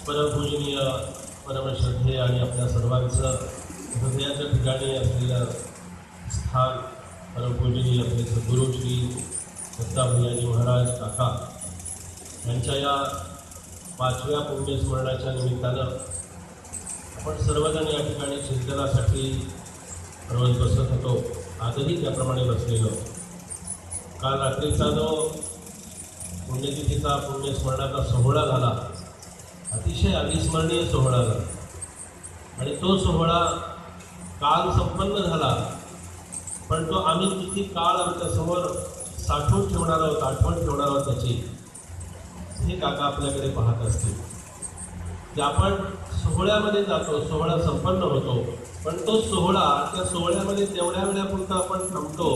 परमपूजनीय परमश्रद्धेय आणि आपल्या सर्वांचं हृदयाच्या ठिकाणी असलेलं स्थान परमपूजनीय आपले सद्गुरू श्री दत्ताभैयाजी महाराज काका यांच्या या 5व्या पुण्यस्मरणाच्या निमित्तानं आपण सर्वजण या ठिकाणी चिंतनासाठी रोज बसत होतो. आजही त्याप्रमाणे बसलेलो. काल रात्रीचा जो पुण्यतिथीचा पुण्यस्मरणाचा सोहळा झाला, अतिशय अविस्मरणीय सोहळा झाला आणि तो सोहळा काल संपन्न झाला, पण तो आम्ही किती काळ आमच्यासमोर साठवून ठेवणार आहोत, आठवण ठेवणार आहोत त्याची, हे काका आपल्याकडे पाहत असतील. की आपण सोहळ्यामध्ये जातो, सोहळा संपन्न होतो, पण तो सोहळा त्या सोहळ्यामध्ये तेवढ्या वेळापुरता आपण थांबतो,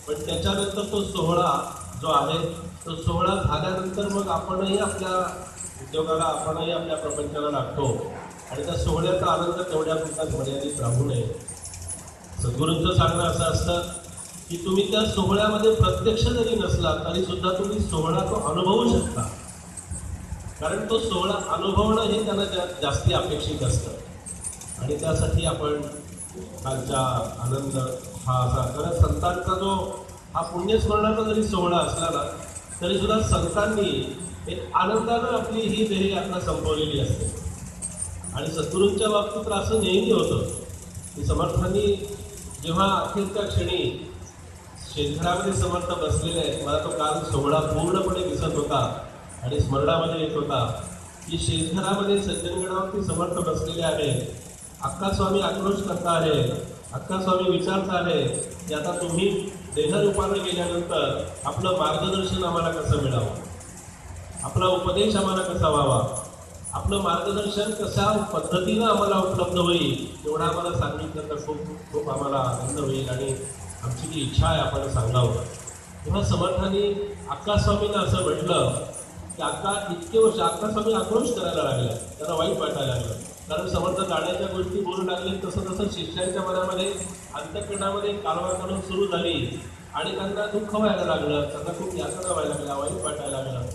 पण त्याच्यानंतर तो सोहळा जो आहे तो सोहळा झाल्यानंतर मग आपणही आपल्या उद्योगाला, आपणही आपल्या प्रपंचाला लागतो आणि त्या सोहळ्याचा आनंद तेवढ्यापुरताच मर्यादित राहू नये. सद्गुरूंचं सांगणं असं असतं की तुम्ही त्या सोहळ्यामध्ये प्रत्यक्ष जरी नसला तरी सुद्धा तुम्ही सोहळा तो अनुभवू शकता, कारण तो सोहळा अनुभवणं हे त्यांना जास्ती अपेक्षित असतं. आणि त्यासाठी आपण कालचा आनंद हा असा, कारण संतांचा जो हा पुण्यस्मरणाचा जरी सोहळा असला ना तरी सुद्धा संतांनी एक आनंदानं आपली ही देह यात्रा संपवलेली असते. आणि सद्गुरूंच्या बाबतीत तर असं नेहमी होतं की समर्थांनी जेव्हा अखेरच्या क्षणी शेतघरामध्ये समर्थ बसलेले आहेत, मला तो काल सोहळा पूर्णपणे दिसत होता आणि स्मरणामध्ये येत होता की शेतघरामध्ये सज्जनगडावरती समर्थ बसलेले आहेत. अक्कास्वामी आक्रोश करता आहे, अक्कास्वामी विचारता आहे की आता तुम्ही देहरूपानं गेल्यानंतर आपलं मार्गदर्शन आम्हाला कसं मिळावं, आपला उपदेश आम्हाला कसा व्हावा, आपलं मार्गदर्शन कशा पद्धतीनं आम्हाला उपलब्ध होईल एवढं आम्हाला सांगितलं तर खूप खूप आम्हाला आनंद होईल आणि आमची ती इच्छा आहे आपण सांगावं. तेव्हा समर्थांनी अक्कास्वामींना असं म्हटलं की अक्का इतके वर्ष अक्कास्वामी आक्रोश करायला लागला, त्यांना वाईट वाटायला लागलं. कारण समर्थ गाण्याच्या गोष्टी बोलू लागले तसं तसं शिष्यांच्या मनामध्ये अंतःकरणामध्ये कालवा करून सुरू झाली आणि त्यांना दुःख व्हायला लागलं, त्यांना खूप यातना व्हायला लागल्या, वाईट वाटायला लागलं.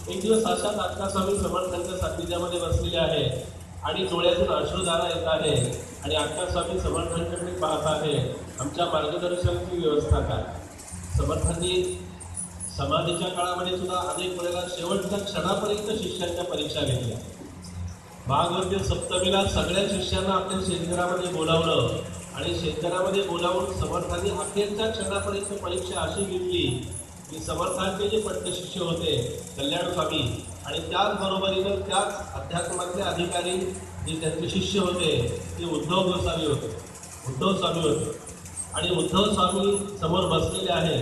एक दिवस अशाच अक्कास्वामी समर्थांच्या सान्निध्यामध्ये बसलेले आहे आणि डोळ्यातून अश्रुधारा येत आहे आणि अक्कास्वामी समर्थांच्याकडे पाहत आहे, आमच्या मार्गदर्शनाची व्यवस्था काय. समर्थांनी समाधीच्या काळामध्ये सुद्धा अनेक वेळेला शेवटच्या क्षणापर्यंत शिष्यांच्या परीक्षा घेतल्या. भागवत सप्तमीला सगळ्या शिष्यांना आपल्या शेतघरामध्ये बोलावलं आणि शेतघरामध्ये बोलावून समर्थांनी अखेरच्या क्षणापर्यंत परीक्षा अशी घेतली की समर्थांचे जे पट्टशिष्य होते कल्याण स्वामी आणि त्याचबरोबरीनं त्याच अध्यात्मातले अधिकारी जे त्यांचे शिष्य होते ते उद्धव गोस्वामी होते. उद्धव स्वामी होते आणि उद्धव स्वामी समोर बसलेले आहे,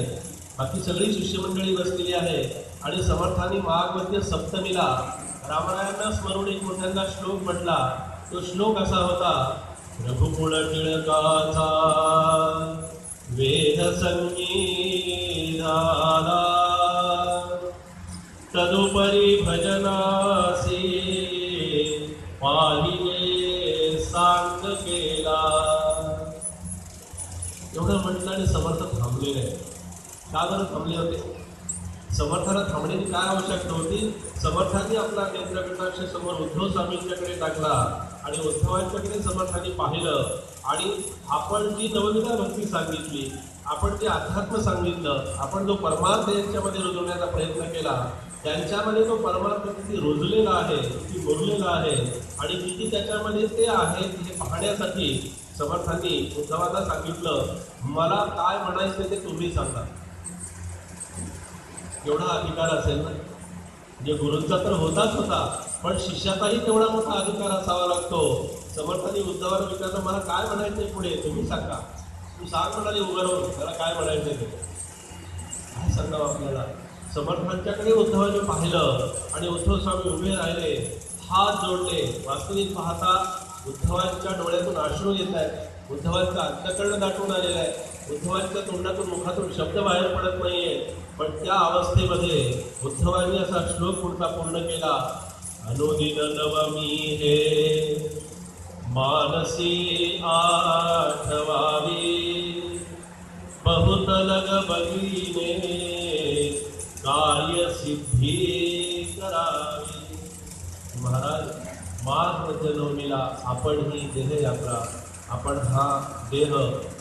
बाकी सगळी शिष्यमंडळी बसलेली आहे आणि समर्थांनी महागवद्य सप्तमीला रामरायांना स्मरून एक मोठ्यांदा श्लोक म्हटला. तो श्लोक असा होता, रघुकुळ टिळकाचा वेद संगीत झाला, तदुपरी भजनासी पाहिले सांग केला. एवढं म्हटलं आणि समर्थ थांबले नाही. का बरं थांबले होते? समर्थाला थांबण्याची काय आवश्यकता होती? समर्थांनी आपला नेत्रकटाक्ष समोर उद्धव स्वामींच्याकडे टाकला आणि उद्धवांच्याकडे समर्थांनी पाहिलं आणि आपण जी नवनिका भक्ती सांगितली, आपण जे अध्यात्म सांगितलं, आपण जो परमार्थ यांच्यामध्ये रुजवण्याचा प्रयत्न केला, त्यांच्यामध्ये तो परमार्थ किती रुजलेला आहे, किती मुरलेला आहे आणि किती त्याच्यामध्ये ते आहे हे पाहण्यासाठी समर्थांनी उद्धवांना सांगितलं, मला काय म्हणायचं ते तुम्ही सांगा. एवढा अधिकार असेल ना, म्हणजे गुरूंचा तर होताच होता, पण शिष्याचाही तेवढा मोठा अधिकार असावा लागतो. समर्थांनी उद्धवाला विचारलं, मला काय म्हणायचंय पुढे तुम्ही सांगा. तू सांग म्हणाले उभारून, त्याला काय म्हणायचंय ते काय सांगावं आपल्याला. समर्थांच्याकडे उद्धवाने पाहिलं आणि उद्धव स्वामी उभे राहिले, हात जोडले. वास्तविक पाहता उद्धवांच्या डोळ्यातून अश्रू येत आहेत, उद्धवांचं अंतःकरण दाटून आलेलं आहे, उद्धवांच्या तोंडातून मुखातून शब्द बाहेर पडत नाहीये. पण त्या अवस्थेमध्ये उद्धवांनी असा श्लोक पुढचा पूर्ण केला, अनुदिन नवमी हे मानसी आठवावी, बहुत लग बघीने कार्य सिद्धी करावी. महाराज, माघ नवमीला आपण ही देहयात्रा, आपण हा देह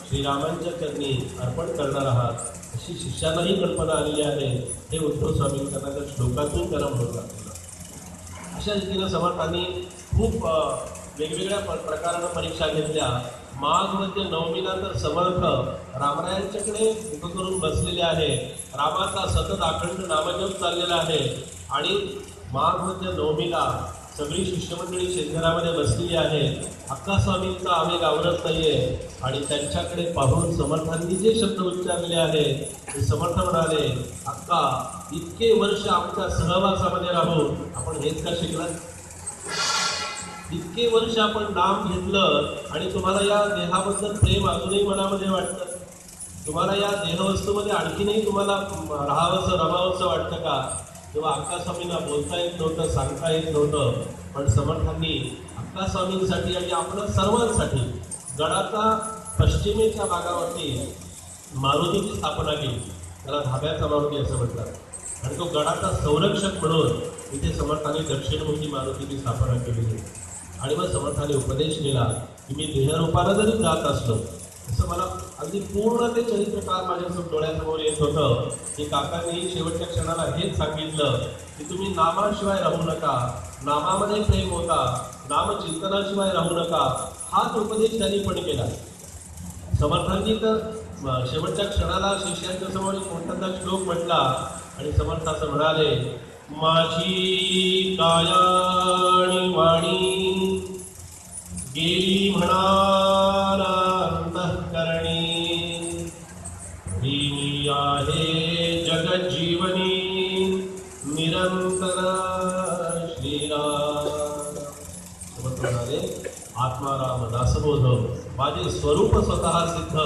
श्रीरामांच्या चरणी अर्पण करणार आहात अशी शिष्यालाही कल्पना आलेली आहे. हे उद्धव स्वामींच्या त्या श्लोकातून त्याला म्हणून लागलेलं. अशा रीतीनं समर्थांनी खूप वेगवेगळ्या प्रकारानं परीक्षा घेतल्या. माघमध्ये नवमीला तर समर्थ रामरायांच्याकडे मुख करून बसलेले आहे, रामाचा सतत अखंड नामजप चाललेला आहे आणि माघमध्ये नवमीला सगळी शिष्यमंडळी शेतघरामध्ये बसलेली आहे. अक्कास्वामींचा आवेग आवरत नाहीये आणि त्यांच्याकडे पाहून समर्थांनी जे शब्द उच्चारले आहेत ते समर्थ म्हणाले, अक्का, इतके वर्ष आमच्या सहवासामध्ये राहून आपण हेच का शिकलात? इतके वर्ष आपण नाम घेतलं आणि तुम्हाला या देहाबद्दल प्रेम अजूनही मनामध्ये वाटतं? तुम्हाला या देहवस्तूमध्ये आणखीनही तुम्हाला राहावंसं रमावंसं वाटतं का? तेव्हा अक्कास्वामींना बोलता येत नव्हतं, सांगता येत नव्हतं, पण समर्थांनी अक्कास्वामींसाठी आणि आपल्या सर्वांसाठी गडाचा पश्चिमेच्या भागावरती मारुतीची स्थापना केली. त्याला धाब्याचा मारुती असं म्हणतात आणि तो गडाचा संरक्षक म्हणून इथे समर्थांनी दक्षिणमुखी मारुतीची स्थापना केली. आणि मग समर्थाने उपदेश केला की मी देहरूपाला जरी जात असलो असं मला अगदी पूर्ण ते चरित्रकार माझ्या डोळ्यासमोर येत होतं की काकांनी शेवटच्या क्षणाला हेच सांगितलं की तुम्ही नामाशिवाय राहू नका, नामामध्ये प्रेम होता, नामचिंतनाशिवाय राहू नका, हाच उपदेश त्यांनी पण केला. समर्थांनी तर शेवटच्या क्षणाला शिष्यांच्या समोर एक मोठा श्लोक म्हटला आणि समर्थ असं म्हणाले, माझी काया आणि वाणी गेली म्हणाला अंतःकरणी, मी आहे जगज्जीवनी निरंतर श्रीराम. म्हणाले, आत्माराम दासबोध माझे स्वरूप स्वतः सिद्ध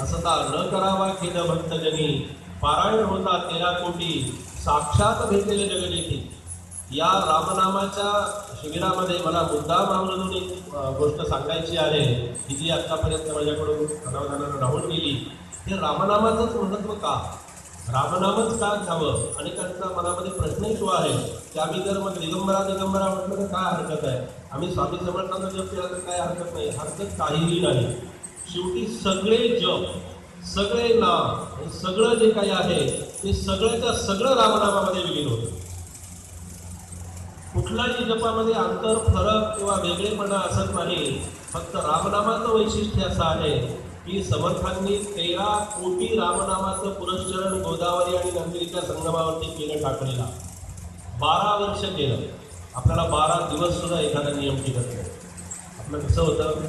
असता न करावा खेद भक्तजनी, पारायण होता 13 कोटी साक्षात भेटलेले जगजेठी. या रामनामाच्या शिबिरामध्ये मला मुद्दाम आवर्जून एक गोष्ट सांगायची आहे की जी आत्तापर्यंत माझ्याकडून अनावधानानं राहून गेली. हे रामनामाचंच महत्त्व का, रामनामच का घ्यावं. अनेकांचा मनामध्ये प्रश्नही तो आहे की आम्ही जर मग दिगंबरा म्हटलं तर काय हरकत आहे, आम्ही स्वामी समर्थांना जप केला तर काय हरकत नाही. हरकत काहीही नाही. शेवटी सगळे जप, सगळे नाम, सगळं जे काही आहे ते सगळ्याच्या सगळं रामनामामध्ये विलीन होतं. कुठल्याही जपामध्ये अंतर, फरक किंवा वेगळेपणा असत नाही. फक्त रामनामाचं वैशिष्ट्य असं आहे की समर्थांनी 13 कोटी रामनामाचं पुरस्चरण गोदावरी आणि नंदिनीच्या संगमावरती केलं टाकलेला. 12 वर्ष केलं. आपल्याला 12 दिवस सुद्धा एखादा नियम केलं नाही. आपलं कसं होतं,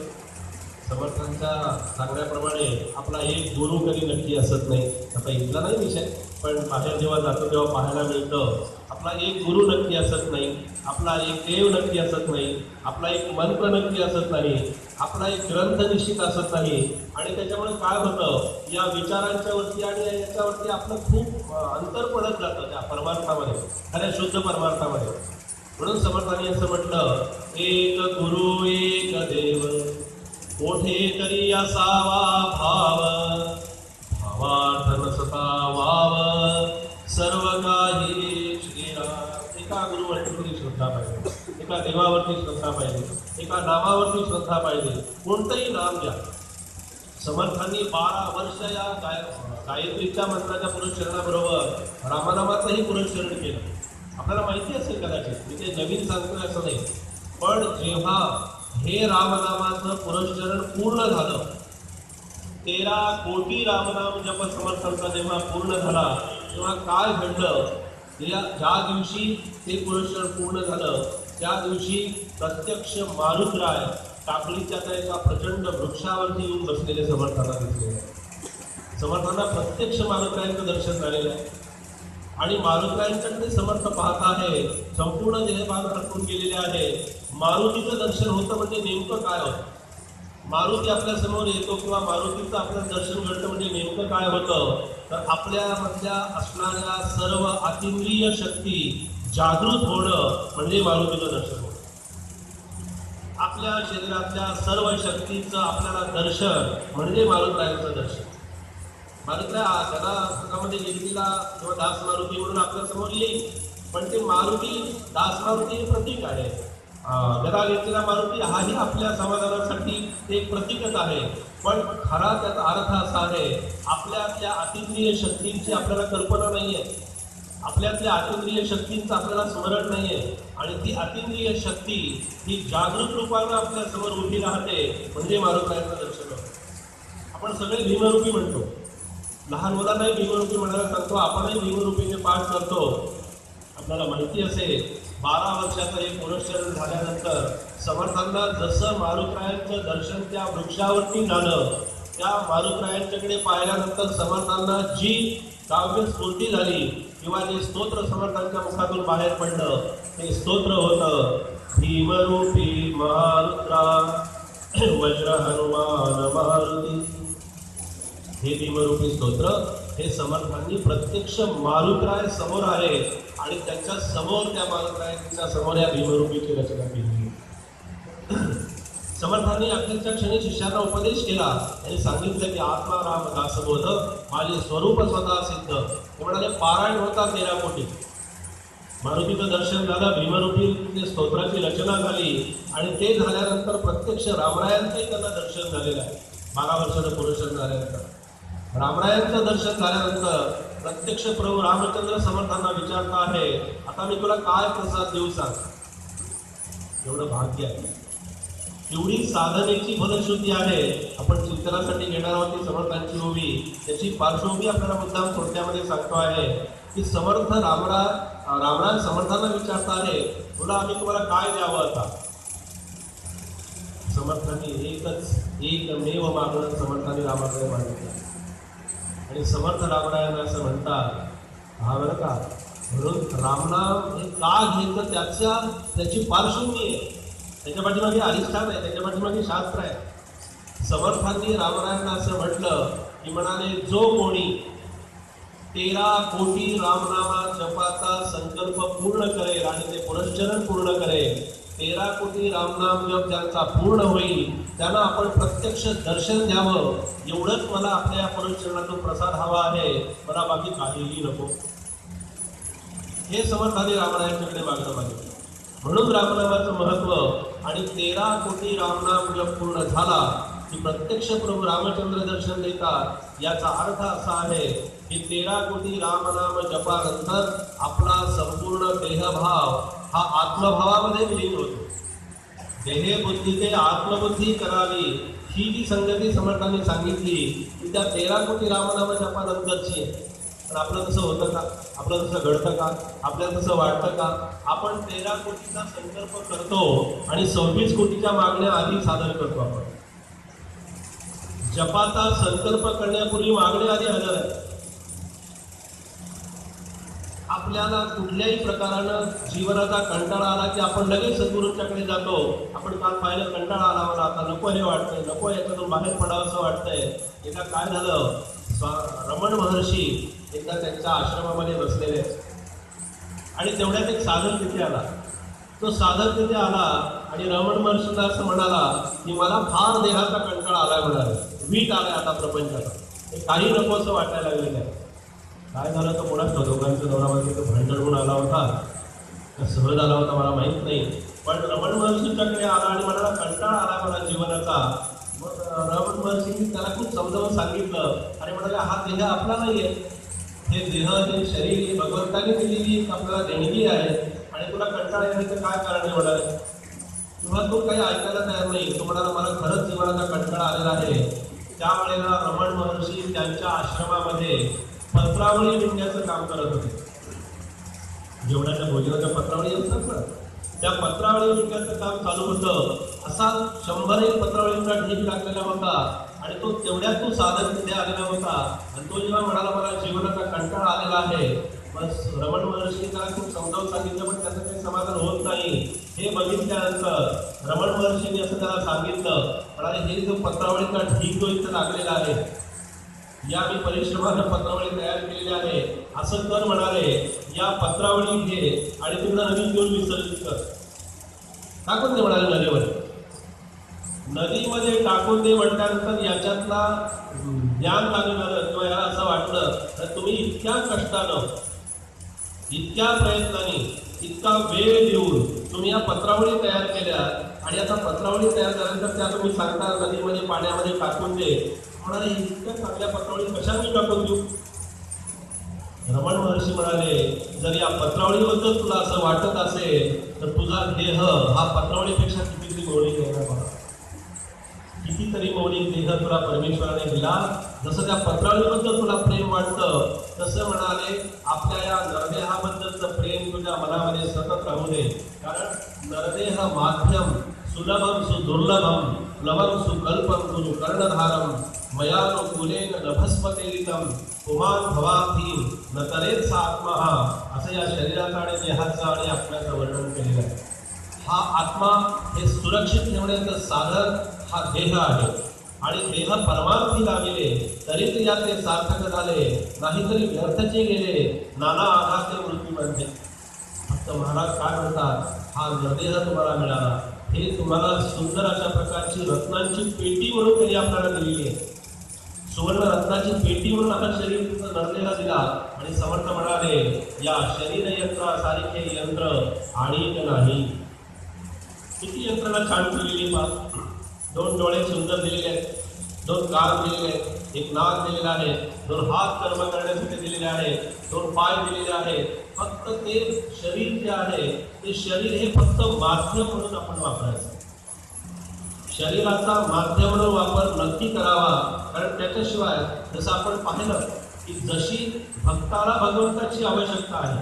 समर्थांच्या सांगण्याप्रमाणे आपला एक गुरु कधी नक्की असत नाही. आता इथला नाही विषय, पण बाहेर जेव्हा जातो तेव्हा पाहायला मिळतं आपला एक गुरु नक्की असत नाही, आपला एक देव नक्की असत नाही, आपला एक मंत्र नक्की असत नाही, आपला एक ग्रंथ निश्चित असत नाही. आणि त्याच्यामुळे काय होतं, या विचारांच्या वरती आणि याच्यावरती आपलं खूप अंतर पडत जातं त्या परमार्थामध्ये, खऱ्या शुद्ध परमार्थामध्ये. म्हणून समर्थांनी असं म्हटलं, एक गुरु एक देव कोठे तरी असावा भाव, भावार्थ नसता वाव सर्व काही श्रीराम. एका गुरुवरती श्रद्धा पाहिजे, एका देवावरती श्रद्धा पाहिजे, एका नामावरती श्रद्धा पाहिजे. कोणतंही नाम घ्या. समर्थांनी 12 वर्ष या गायत्रीच्या मंत्राच्या पुरस्चरणाबरोबर रामनामाचंही पुरस्चरण केलं. आपल्याला माहिती असेल कदाचित, मी ते नवीन सांगतोय असं नाही, पण जेव्हा हे रामनामाचं पुरस्चरण पूर्ण झालं, 13 कोटी रामनाम जप समर्थांचा जेव्हा पूर्ण झाला, तेव्हा काय घडलं, ज्या दिवशी ते पुरस्चरण पूर्ण झालं त्या दिवशी प्रत्यक्ष मारुतराय टाकळीच्या त्या एका प्रचंड वृक्षावरती येऊन बसलेले समर्थांना दिसलेले. समर्थांना प्रत्यक्ष मारुतरायांचं दर्शन झालेलं आहे आणि मारुतरायांच्याकडे समर्थ पाहत आहे, संपूर्ण देहभाग हरपून गेलेले आहे. मारुतीचं दर्शन होतं म्हणजे नेमकं काय होतं, मारुती आपल्या समोर येतो किंवा मारुतीचं आपलं दर्शन घडतं म्हणजे नेमकं काय होतं, तर आपल्यामधल्या असणाऱ्या सर्व अतिंद्रिय शक्ती जागृत होणं म्हणजे मारुतीचं दर्शन होतं. आपल्या शरीरातल्या सर्व शक्तीचं आपल्याला दर्शन म्हणजे मारुतरायांचं दर्शन. मारुतराय जगामध्ये गिरतीला किंवा दास मारुती म्हणून आपल्या समोर येईल, पण ते मारुती दास मारुती हे प्रतीक आहे. गदा घेतलेला मारुती हाही आपल्या समाधानासाठी एक प्रतीकच आहे, पण खरा त्याचा अर्थ असा आहे, आपल्यातल्या अतिंद्रिय शक्तींची आपल्याला कल्पना नाही आहे, आपल्यातल्या अतिंद्रिय शक्तींचं आपल्याला स्मरण नाही आहे आणि ती अतिंद्रिय शक्ती ही जागृत रूपानं आपल्या समोर उभी राहते म्हणजे मारुतरायांचं दर्शन होतं. आपण सगळे भीमरूपी म्हणतो, लहान मुलांनाही भीमरूपी म्हणायला सांगतो, आपणही भीमरूपीचे पाठ करतो. आपल्याला माहिती असेल 12 वर्षाचं एक पुरस्चरण झाल्यानंतर समर्थांना जसं मारुतरायांचं दर्शन त्या वृक्षावरती झालं, त्या मारुतरायांच्याकडे पाहिल्यानंतर समर्थांना जी काव्य स्फूर्ती झाली किंवा जे स्तोत्र समर्थांच्या मुखातून बाहेर पडलं ते स्तोत्र होतं, भीमरूपी मारुत्रा वज्र हनुमान मारुती. हे भीमरूपी स्तोत्र हे समर्थांनी प्रत्यक्ष मारुतराय समोर आले आणि त्यांच्या समोर त्या मारुतरायांच्या समोर या भीमरूपीची रचना केली. समर्थांनी अखेरच्या क्षणी शिष्यांना उपदेश केला. त्यांनी सांगितलं की आत्मा राम दासबोध माझे स्वरूप स्वतः सिद्ध. ते म्हणाले पारायण होता 13 कोटी. मारुतीचं दर्शन झालं, भीमरूपी स्तोत्राची रचना झाली आणि ते झाल्यानंतर प्रत्यक्ष रामरायांचंही त्यांना दर्शन झालेलं आहे. 12 वर्षाचं पुरुषन झाल्यानंतर रामरायांचं दर्शन झाल्यानंतर प्रत्यक्ष प्रभू रामचंद्र समर्थांना विचारता आहे, आता मी तुला काय प्रसाद देऊ सांग. एवढं भाग्य आहे, एवढी साधनेची फलश्रुती आहे. आपण चिंतनासाठी घेणार आहोत ती समर्थांची उभी, त्याची पार्श्वभूमी आपल्याला मुद्दाम थोडक्यामध्ये सांगतो आहे की समर्थ रामराज समर्थांना विचारता आहे, तुला आम्ही तुम्हाला काय द्यावं. आता समर्थांनी एकमेव मागणं समर्थांनी रामाकडे मागितलं आणि समर्थ रामरायांना असं म्हणतात, हा बरं का, म्हणून रामनाम हे का घेतलं त्याची पार्श्वभूमी आहे, त्याच्या पाठीमागे अधिष्ठान आहे, त्याच्या पाठीमागे शास्त्र आहे. समर्थांनी रामरायांना असं म्हटलं की म्हणाले, जो कोणी 13 कोटी रामनामा जपाचा संकल्प पूर्ण करेल आणि ते पुनश्चरण पूर्ण करेल, 13 कोटी रामनाम जप ज्यांचा पूर्ण होईल त्यांना आपण प्रत्यक्ष दर्शन द्यावं, एवढंच मला आपल्या या पुनश्चरणातून प्रसाद हवा आहे, मला बाकी काहीही नको. हे समर्थांनी रामरायांच्याकडे मागणं मागितलं. म्हणून रामनामाचं महत्व आणि 13 कोटी रामनाम जप पूर्ण झाला की प्रत्यक्ष प्रभू रामचंद्र दर्शन देतात. याचा अर्थ असा आहे की 13 कोटी रामनाम जपानंतर आपला संपूर्ण देहभाव हा आत्मभावामध्ये विलीन होतो. देह बुद्धी ते आत्मबुद्धी करावी ही जी संगती समर्थांनी सांगितली की त्या 13 कोटी रामनाम जपानंतरची आहे. पण आपलं तसं होतं का, आपलं तसं घडतं का, आपल्याला तसं वाटतं का. आपण 13 कोटीचा संकल्प करतो आणि 26 कोटीच्या मागण्या आधी सादर करतो. आपण जपाचा संकल्प करण्यापूर्वी मागण्या आधी हजर आहे. आपल्याला कुठल्याही प्रकारानं जीवनाचा कंटाळा आला की आपण लगेच सद्गुरूंच्याकडे जातो. आपण काल पाहिलं, कंटाळा आला मला, आता नको हे वाटतंय, नको याच्यातून बाहेर पडावं असं वाटतंय. एकदा काय झालं, रमण महर्षी एकदा त्यांच्या आश्रमामध्ये बसलेले आणि तेवढ्यात एक साधक तिथे आला. तो साधक तिथे आला आणि रमण महर्षीला असं म्हणाला की मला फार देहाचा कंटाळा आलाय, म्हणाला वीट आलाय आता प्रपंचाला, हे काही नको असं वाटायला लागलेलं आहे. काय झालं तर कोणाच दोघांचं नवरामध्ये तो भांडण होऊन आला होता का सहज आला होता मला माहीत नाही. पण रमण महर्षीच्याकडे आला आणि म्हणाला कंटाळा आला मला जीवनाचा. मग रमण महर्षींनी त्याला खूप समजावून सांगितलं आणि म्हणाले, हा देह आपला नाही आहे, हे देह, हे शरीर हे भगवंताने दिलेली आपल्याला देणगी आहे आणि तुला कंटाळा येण्याचं काय कारण आहे म्हणाले. किंवा तो काही ऐकायला तयार नाही. तो म्हणाला, मला खरंच जीवनाचा कंटाळा आलेला आहे. त्यावेळेला रमण महर्षी त्यांच्या आश्रमामध्ये पत्रावळी विणण्याचं काम करत होते. जेवणाच्या भोजनाच्या पत्रावळी असतात ना, त्या पत्रावळी विणण्याचं काम चालू होतं. असा 100 पत्रावळींचा ढीग लागलेला होता आणि तो तेवढ्यात तो साधक तिथे आलेला होता. आणि तो जेव्हा म्हणाला, मला जीवनाचा कंटाळा आलेला आहे, बस रमण महर्षी त्याला खूप समजावून सांगितलं, पण त्याचं काही समाधान होत नाही. हे बघितल्यानंतर रमण महर्षींनी असं त्याला सांगितलं, म्हणाले, हे जो पत्रावळीचा ढीग जो इथं लागलेला आहे, या मी परिश्रमानं पत्रावळी तयार केलेली आहे, असं कर म्हणाले. या पत्रावळी घे आणि तुला नदीत घेऊन विसर्जित कर, टाकून दे म्हणाले नदीमध्ये. नदीमध्ये टाकून दे म्हटल्यानंतर याच्यातला ज्ञान लागलं किंवा याला असं वाटलं तर तुम्ही इतक्या कष्टानं, इतक्या प्रयत्नाने, इतका वेळ देऊन तुम्ही या पत्रावळी तयार केल्या आणि आता पत्रावळी तयार झाल्यानंतर त्या तुम्ही सांगता नदीमध्ये पाण्यामध्ये टाकून दे. म्हणाले, इतक्या चांगल्या पत्रावळी कशा मी टाकून देऊ. रमण महर्षी म्हणाले, जर या पत्रावळीबद्दल तुला असं वाटत असेल तर तुझा देह हा पत्रावळीपेक्षा कितीतरी मौलिक आहे ना, कितीतरी मौलिक देह तुला परमेश्वराने दिला. जसं त्या पत्रावळीबद्दल तुला प्रेम वाटतं तसं म्हणाले आपल्या या नरदेहाबद्दलचं प्रेम तुझ्या मनामध्ये सतत राहू दे. कारण नरदेह माध्यम सुलभम सुदुर्लभम लवम सुकल्पम कुरु कर्णधारम मयानो कुलेन नभस्पतेरितम पुमान भवार्थी न तरेत सा आत्मा. असं या शरीराचं आणि देहाचं आणि आत्म्याचं वर्णन केलेलं आहे. हा आत्मा हे सुरक्षित ठेवण्याचं साधन हा देह आहे आणि देह परमार्थी लागले तरी ते यातले सार्थक झाले, नाहीतरी व्यर्थचे गेले, नाना आघाते मृत्यूमध्ये. फक्त महाराज काय म्हणतात, हा नरदेह तुम्हाला मिळाला, हे तुम्हाला सुंदर अशा प्रकारची रत्नांची पेटी म्हणून त्यांनी आपल्याला दिलेली आहे. सुवर्ण रत्नाची पेटी म्हणून आता शरीर नरदेहाला दिला आणि समर्थ म्हणाले, या शरीर यंत्रासारखे यंत्र आणि नाही. किती यंत्रणा छान केलेली पहा. 2 डोळे सुंदर दिलेले आहेत, दोन कान दिलेले आहेत, एक नाक दिलेलं आहे, दोन हात कर्म करण्यासाठी दिलेले आहे, दोन पाय दिलेले आहे. फक्त ते शरीर जे आहे ते शरीर हे फक्त माध्यम म्हणून आपण वापरायचं. शरीराचा माध्यम म्हणून वापर नक्की करावा, कारण त्याच्याशिवाय जसं आपण पाहिलं की जशी भक्ताला भगवंताची आवश्यकता आहे,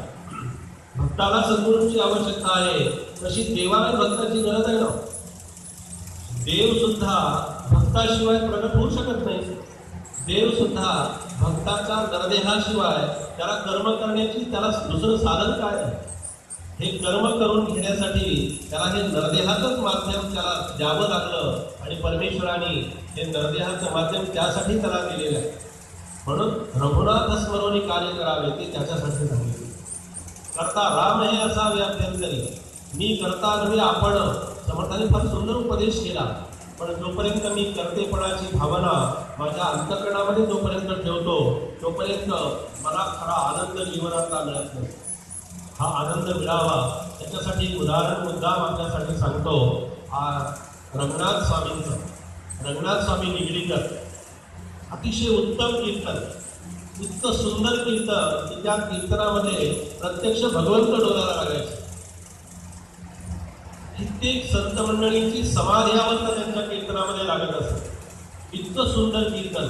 भक्ताला सद्गुरूंची आवश्यकता आहे, तशी देवाला भक्ताची गरज आहे ना. देव सुद्धा भक्ताशिवाय प्रगट होऊ शकत नाही. देव सुद्धा भक्ताच्या नरदेहाशिवाय त्याला कर्म करण्याची त्याला दुसरं साधन काय आहे? हे कर्म करून घेण्यासाठी त्याला हे नरदेहाचंच माध्यम त्याला द्यावं लागलं आणि परमेश्वराने हे नरदेहाचं माध्यम त्यासाठी त्याला दिलेलं आहे. म्हणून रघुनाथ स्मरणी कार्य करावे ते त्याच्यासाठी सांगितले. करता राम हे असावे अभ्यंतरी, मी करता नव्हे आपण. समर्थाने फार सुंदर उपदेश केला, पण जोपर्यंत मी कर्तेपणाची भावना माझ्या अंतःकरणामध्ये जोपर्यंत ठेवतो तोपर्यंत मला खरा आनंद जीवनातला मिळत नाही. हा आनंद मिळावा त्याच्यासाठी उदाहरण मुद्दाम आपल्यासाठी सांगतो. रंगनाथ स्वामींचं, रंगनाथ स्वामी निगडीकर अतिशय उत्तम कीर्तन, इतकं सुंदर कीर्तन की त्या कीर्तनामध्ये प्रत्यक्ष भगवंत डोलायला लागायचे. कित्येक संत मंडळींची समाधी अवस्था त्यांच्या कीर्तनामध्ये लागत असते. इतकं सुंदर कीर्तन,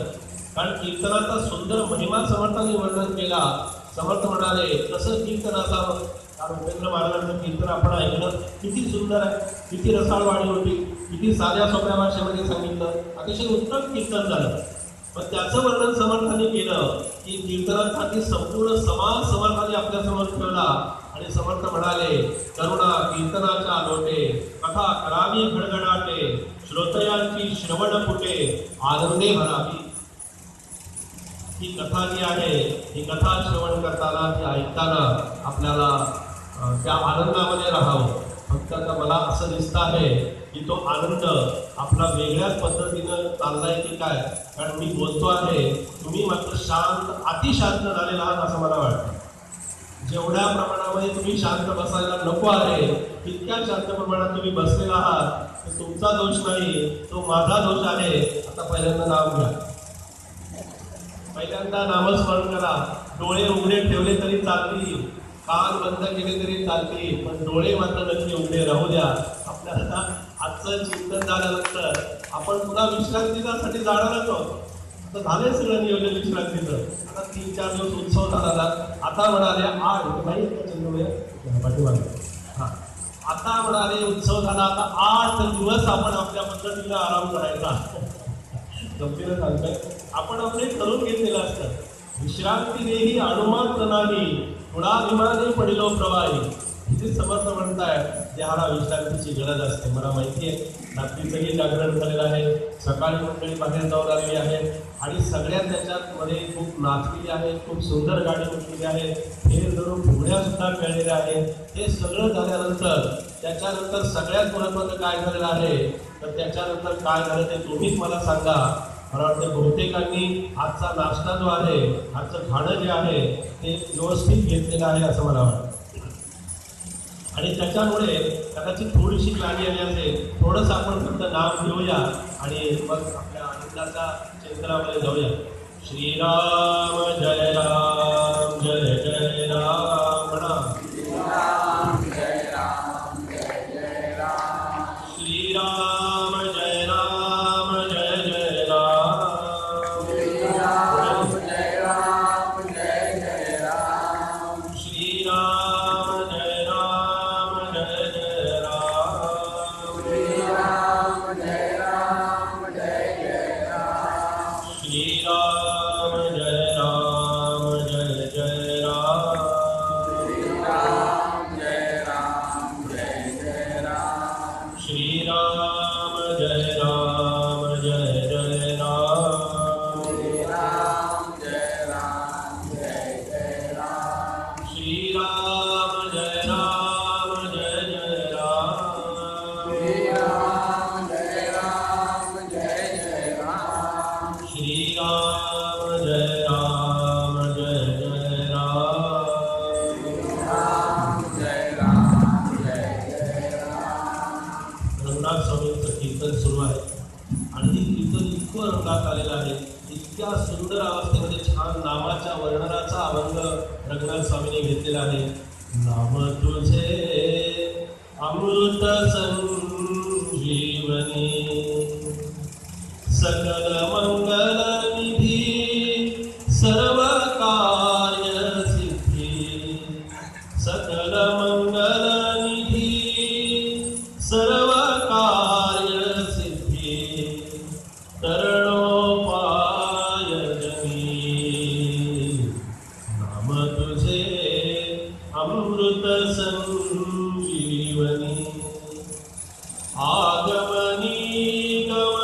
कारण कीर्तनाचा सुंदर महिमा समर्थांनी वर्णन केला. समर्थ म्हणाले कसं कीर्तन असावं. कारण उपेंद्र महाराजांचं कीर्तन आपण ऐकलं, किती सुंदर आहे, किती रसाळवाणी होती, किती साध्या सोप्या भाषेमध्ये सांगितलं, अतिशय उत्तम कीर्तन झालं. पण त्याचं वर्णन समर्थांनी केलं की कीर्तनासाठी संपूर्ण समाज समर्थांनी आपल्यासमोर ठेवला आणि समर्थ म्हणाले करुणा कीर्तनाच्या लोटे, कथा करावी गडगडाटे, श्रोतयांची श्रवण फुटे, आनंदे भरावी. ही कथा जी आहे ही कथा श्रवण करताना ती ऐकताना आपल्याला त्या आनंदामध्ये राहावं. फक्त आता मला असं दिसतं आहे की तो आनंद आपला वेगळ्याच पद्धतीनं चाललाय की काय, कारण मी बोलतो आहे, तुम्ही मात्र शांत, अतिशांत झालेला आहात असं मला वाटतं. जेवढ्या प्रमाणामध्ये तुम्ही शांत बसायला नको आहे तितक्या शांत प्रमाणात तुम्ही बसलेला आहात. तो तुमचा दोष नाही, तो माझा दोष आहे. आता पहिल्यांदा नाम घ्या, पहिल्यांदा नामस्मरण करा. डोळे उघडे ठेवले तरी चालतील, कान बंद केले तरी चालतील, पण डोळे मात्र नक्की उघडे राहू द्या. आपल्याला आजचं चिंतन झाल्यानंतर आपण पुन्हा विश्रांतीसाठी जाणारच आहोत. तर झाले सगळं नियोजन विश्रांतीचं. आता 3-4 दिवस उत्सव झाला. आता म्हणाले हां, आता म्हणाले उत्सव झाला, आता 8 दिवस आपण आपल्या पद्धतीनं आराम करायचा. गंभीर सांगतोय, आपण आपले ठरवून घेतलेलं असतं. विश्रांती देही अनुमात्र नाही, गुणाभिमाने पडिलो प्रवाही. इथे समर्थ म्हणताय देहाला विश्रांतीची गरज असते. मला माहिती आहे रात्रीचंही जागरण झालेलं आहे, सकाळी मंडळी बाहेर जाऊन आलेली आहे आणि सगळ्यात त्याच्यामध्ये खूप नाचलेली आहे, खूप सुंदर गाडी म्हटलेली आहे, फेर धरून फुगड्या सुद्धा खेळलेल्या आहेत. हे सगळं झाल्यानंतर त्याच्यानंतर सगळ्यात महत्त्वाचं काय झालेलं आहे, तर त्याच्यानंतर काय झालं ते तुम्हीच मला सांगा. मला वाटतं बहुतेकांनी आजचा नाश्ता जो आहे, आजचं खाणं जे आहे ते व्यवस्थित घेतलेलं आहे असं मला वाटतं. आणि त्याच्यामुळे कदाचित थोडीशी गाणी आली असेल, थोडंसं आपण फक्त नाम घेऊया आणि मग आपल्या आनंदाच्या चिंतनामध्ये जाऊया. श्रीराम जय राम जय जय राम म्हणा. श्रीराम जय राम जय जय राम, श्रीराम जय राम जय जय राम, श्रीराम जय राम जय जय राम, श्रीराम जय राम जय जय राम, श्रीराम जय राम जय जय राम, श्रीराम जय राम जय जय राम, श्रीराम जय राम जय जय राम, श्रीराम जय राम जय जय राम, श्रीराम जय राम जय जय राम, श्रीराम नाम तुझे अमृत संजीवनी, सकल मंगल निधी सर्व कार्य सिद्धी, सकल मंगल निधी सर्व कार्य सिद्धी, तरणोपाय जनी, नाम तुझे अमृत संजीवनी, आगमनी गम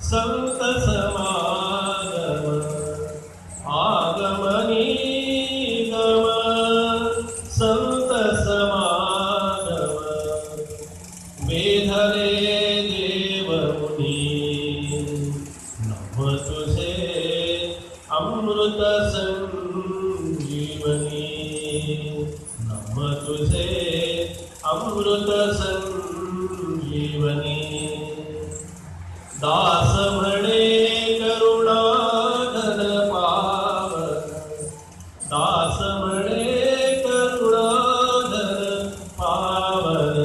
संत समागम, आगमनी गम संत समागम, वेधले देव मुनी, नाम तुझे अमृत संजीवनी, नाम तुझे अमृत संजीवनी, दास म्हणे करुणाधन पावन, दास म्हणे करुणाधन पावन,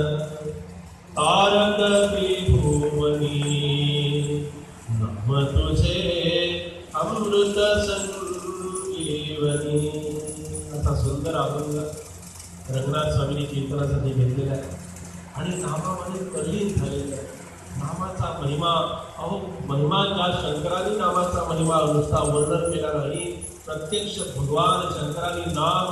तारक त्रिभुवनी, नाम तुझे अमृत संजीवनी. असा सुंदर अभंग रंगनाथ स्वामींनी कीर्तनासाठी घेतलेला आहे आणि नामामध्ये तल्लीन झालेला आहे. नामाचा महिमा, अहो महिमा ज्या शंकरांनी नामाचा महिमा नुसता वर्णन केला नाही, प्रत्यक्ष भगवान शंकरांनी नाम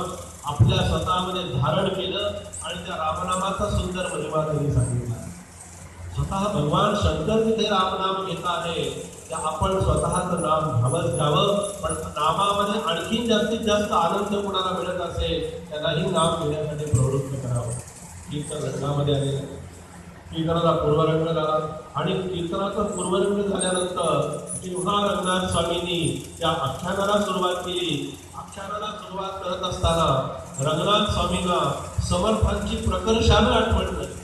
आपल्या स्वतःमध्ये धारण केलं आणि त्या रामनामाचा सुंदर महिमा त्यांनी सांगितला. स्वतः भगवान शंकर तिथे रामनाम घेत आहे, त्या आपण स्वतःचं नाम घ्यावं, पण नामामध्ये आणखीन जास्तीत जास्त आनंद कोणाला मिळत असेल त्यांनाही नाम घेण्यासाठी प्रवृत्त करावं. कीर्तन रंगामध्ये आलेलं, कीर्तनाला पूर्वरंग झाला आणि कीर्तनाचा पूर्वरंग झाल्यानंतर जेव्हा रंगनाथ स्वामींनी त्या आख्यानाला सुरुवात केली, आख्यानाला सुरुवात करत असताना रंगनाथ स्वामींना समर्थांची प्रकर्षानं आठवण झाली.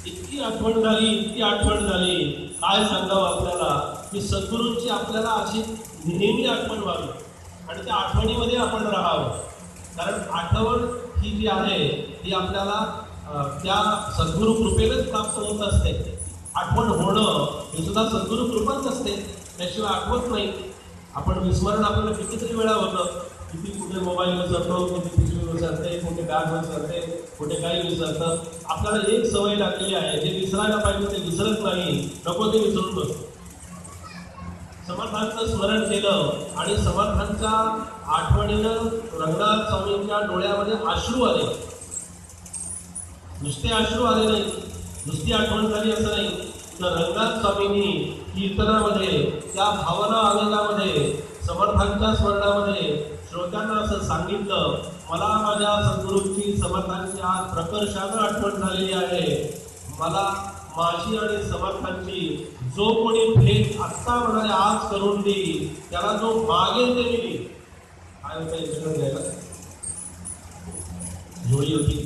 इतकी आठवण झाली, इतकी आठवण झाली, काय सांगावं आपल्याला की सद्गुरूंची आपल्याला अशी नेहमी आठवण व्हावी आणि त्या आठवणीमध्ये आपण राहावं. कारण आठवण ही जी आहे ती आपल्याला त्या सद्गुरू कृपेनेच प्राप्त होत असते. आठवण होणं हे सुद्धा सद्गुरू कृपाच असते, त्याशिवाय आठवत नाही. आपण विस्मरण आपल्याला कितीतरी वेळा होतं, किती कुठे मोबाईल विसरतो, कुठे पिशवी विसरते, कुठे बॅग विसरते, कुठे काही विसरतं. आपल्याला एक सवय लागलेली आहे, जे विसरायला पाहिजे ते विसरत नाही, नको ते विसरून बसतो. समर्थांचं स्मरण केलं आणि समर्थांच्या आठवणीनं रंगनाथ स्वामींच्या डोळ्यामध्ये अश्रू आले. नुसते अश्रू आले नाही, नुसती आठवण झाली असं नाही, तर रंगनाथ स्वामींनी कीर्तनामध्ये त्या भावना आनंदामध्ये समर्थांच्या स्मरणामध्ये श्रोत्यांना असं सांगितलं, मला माझ्या सद्गुरूंची समर्थांची आज प्रकर्षानं आठवण झालेली आहे. मला माझी आणि समर्थांची जो कोणी भेट आत्ता म्हणाले आज करून देईल, त्याला जो मागेल ते मी देईल. काय होतं याच्याकडे घ्यायला? जोडी होती,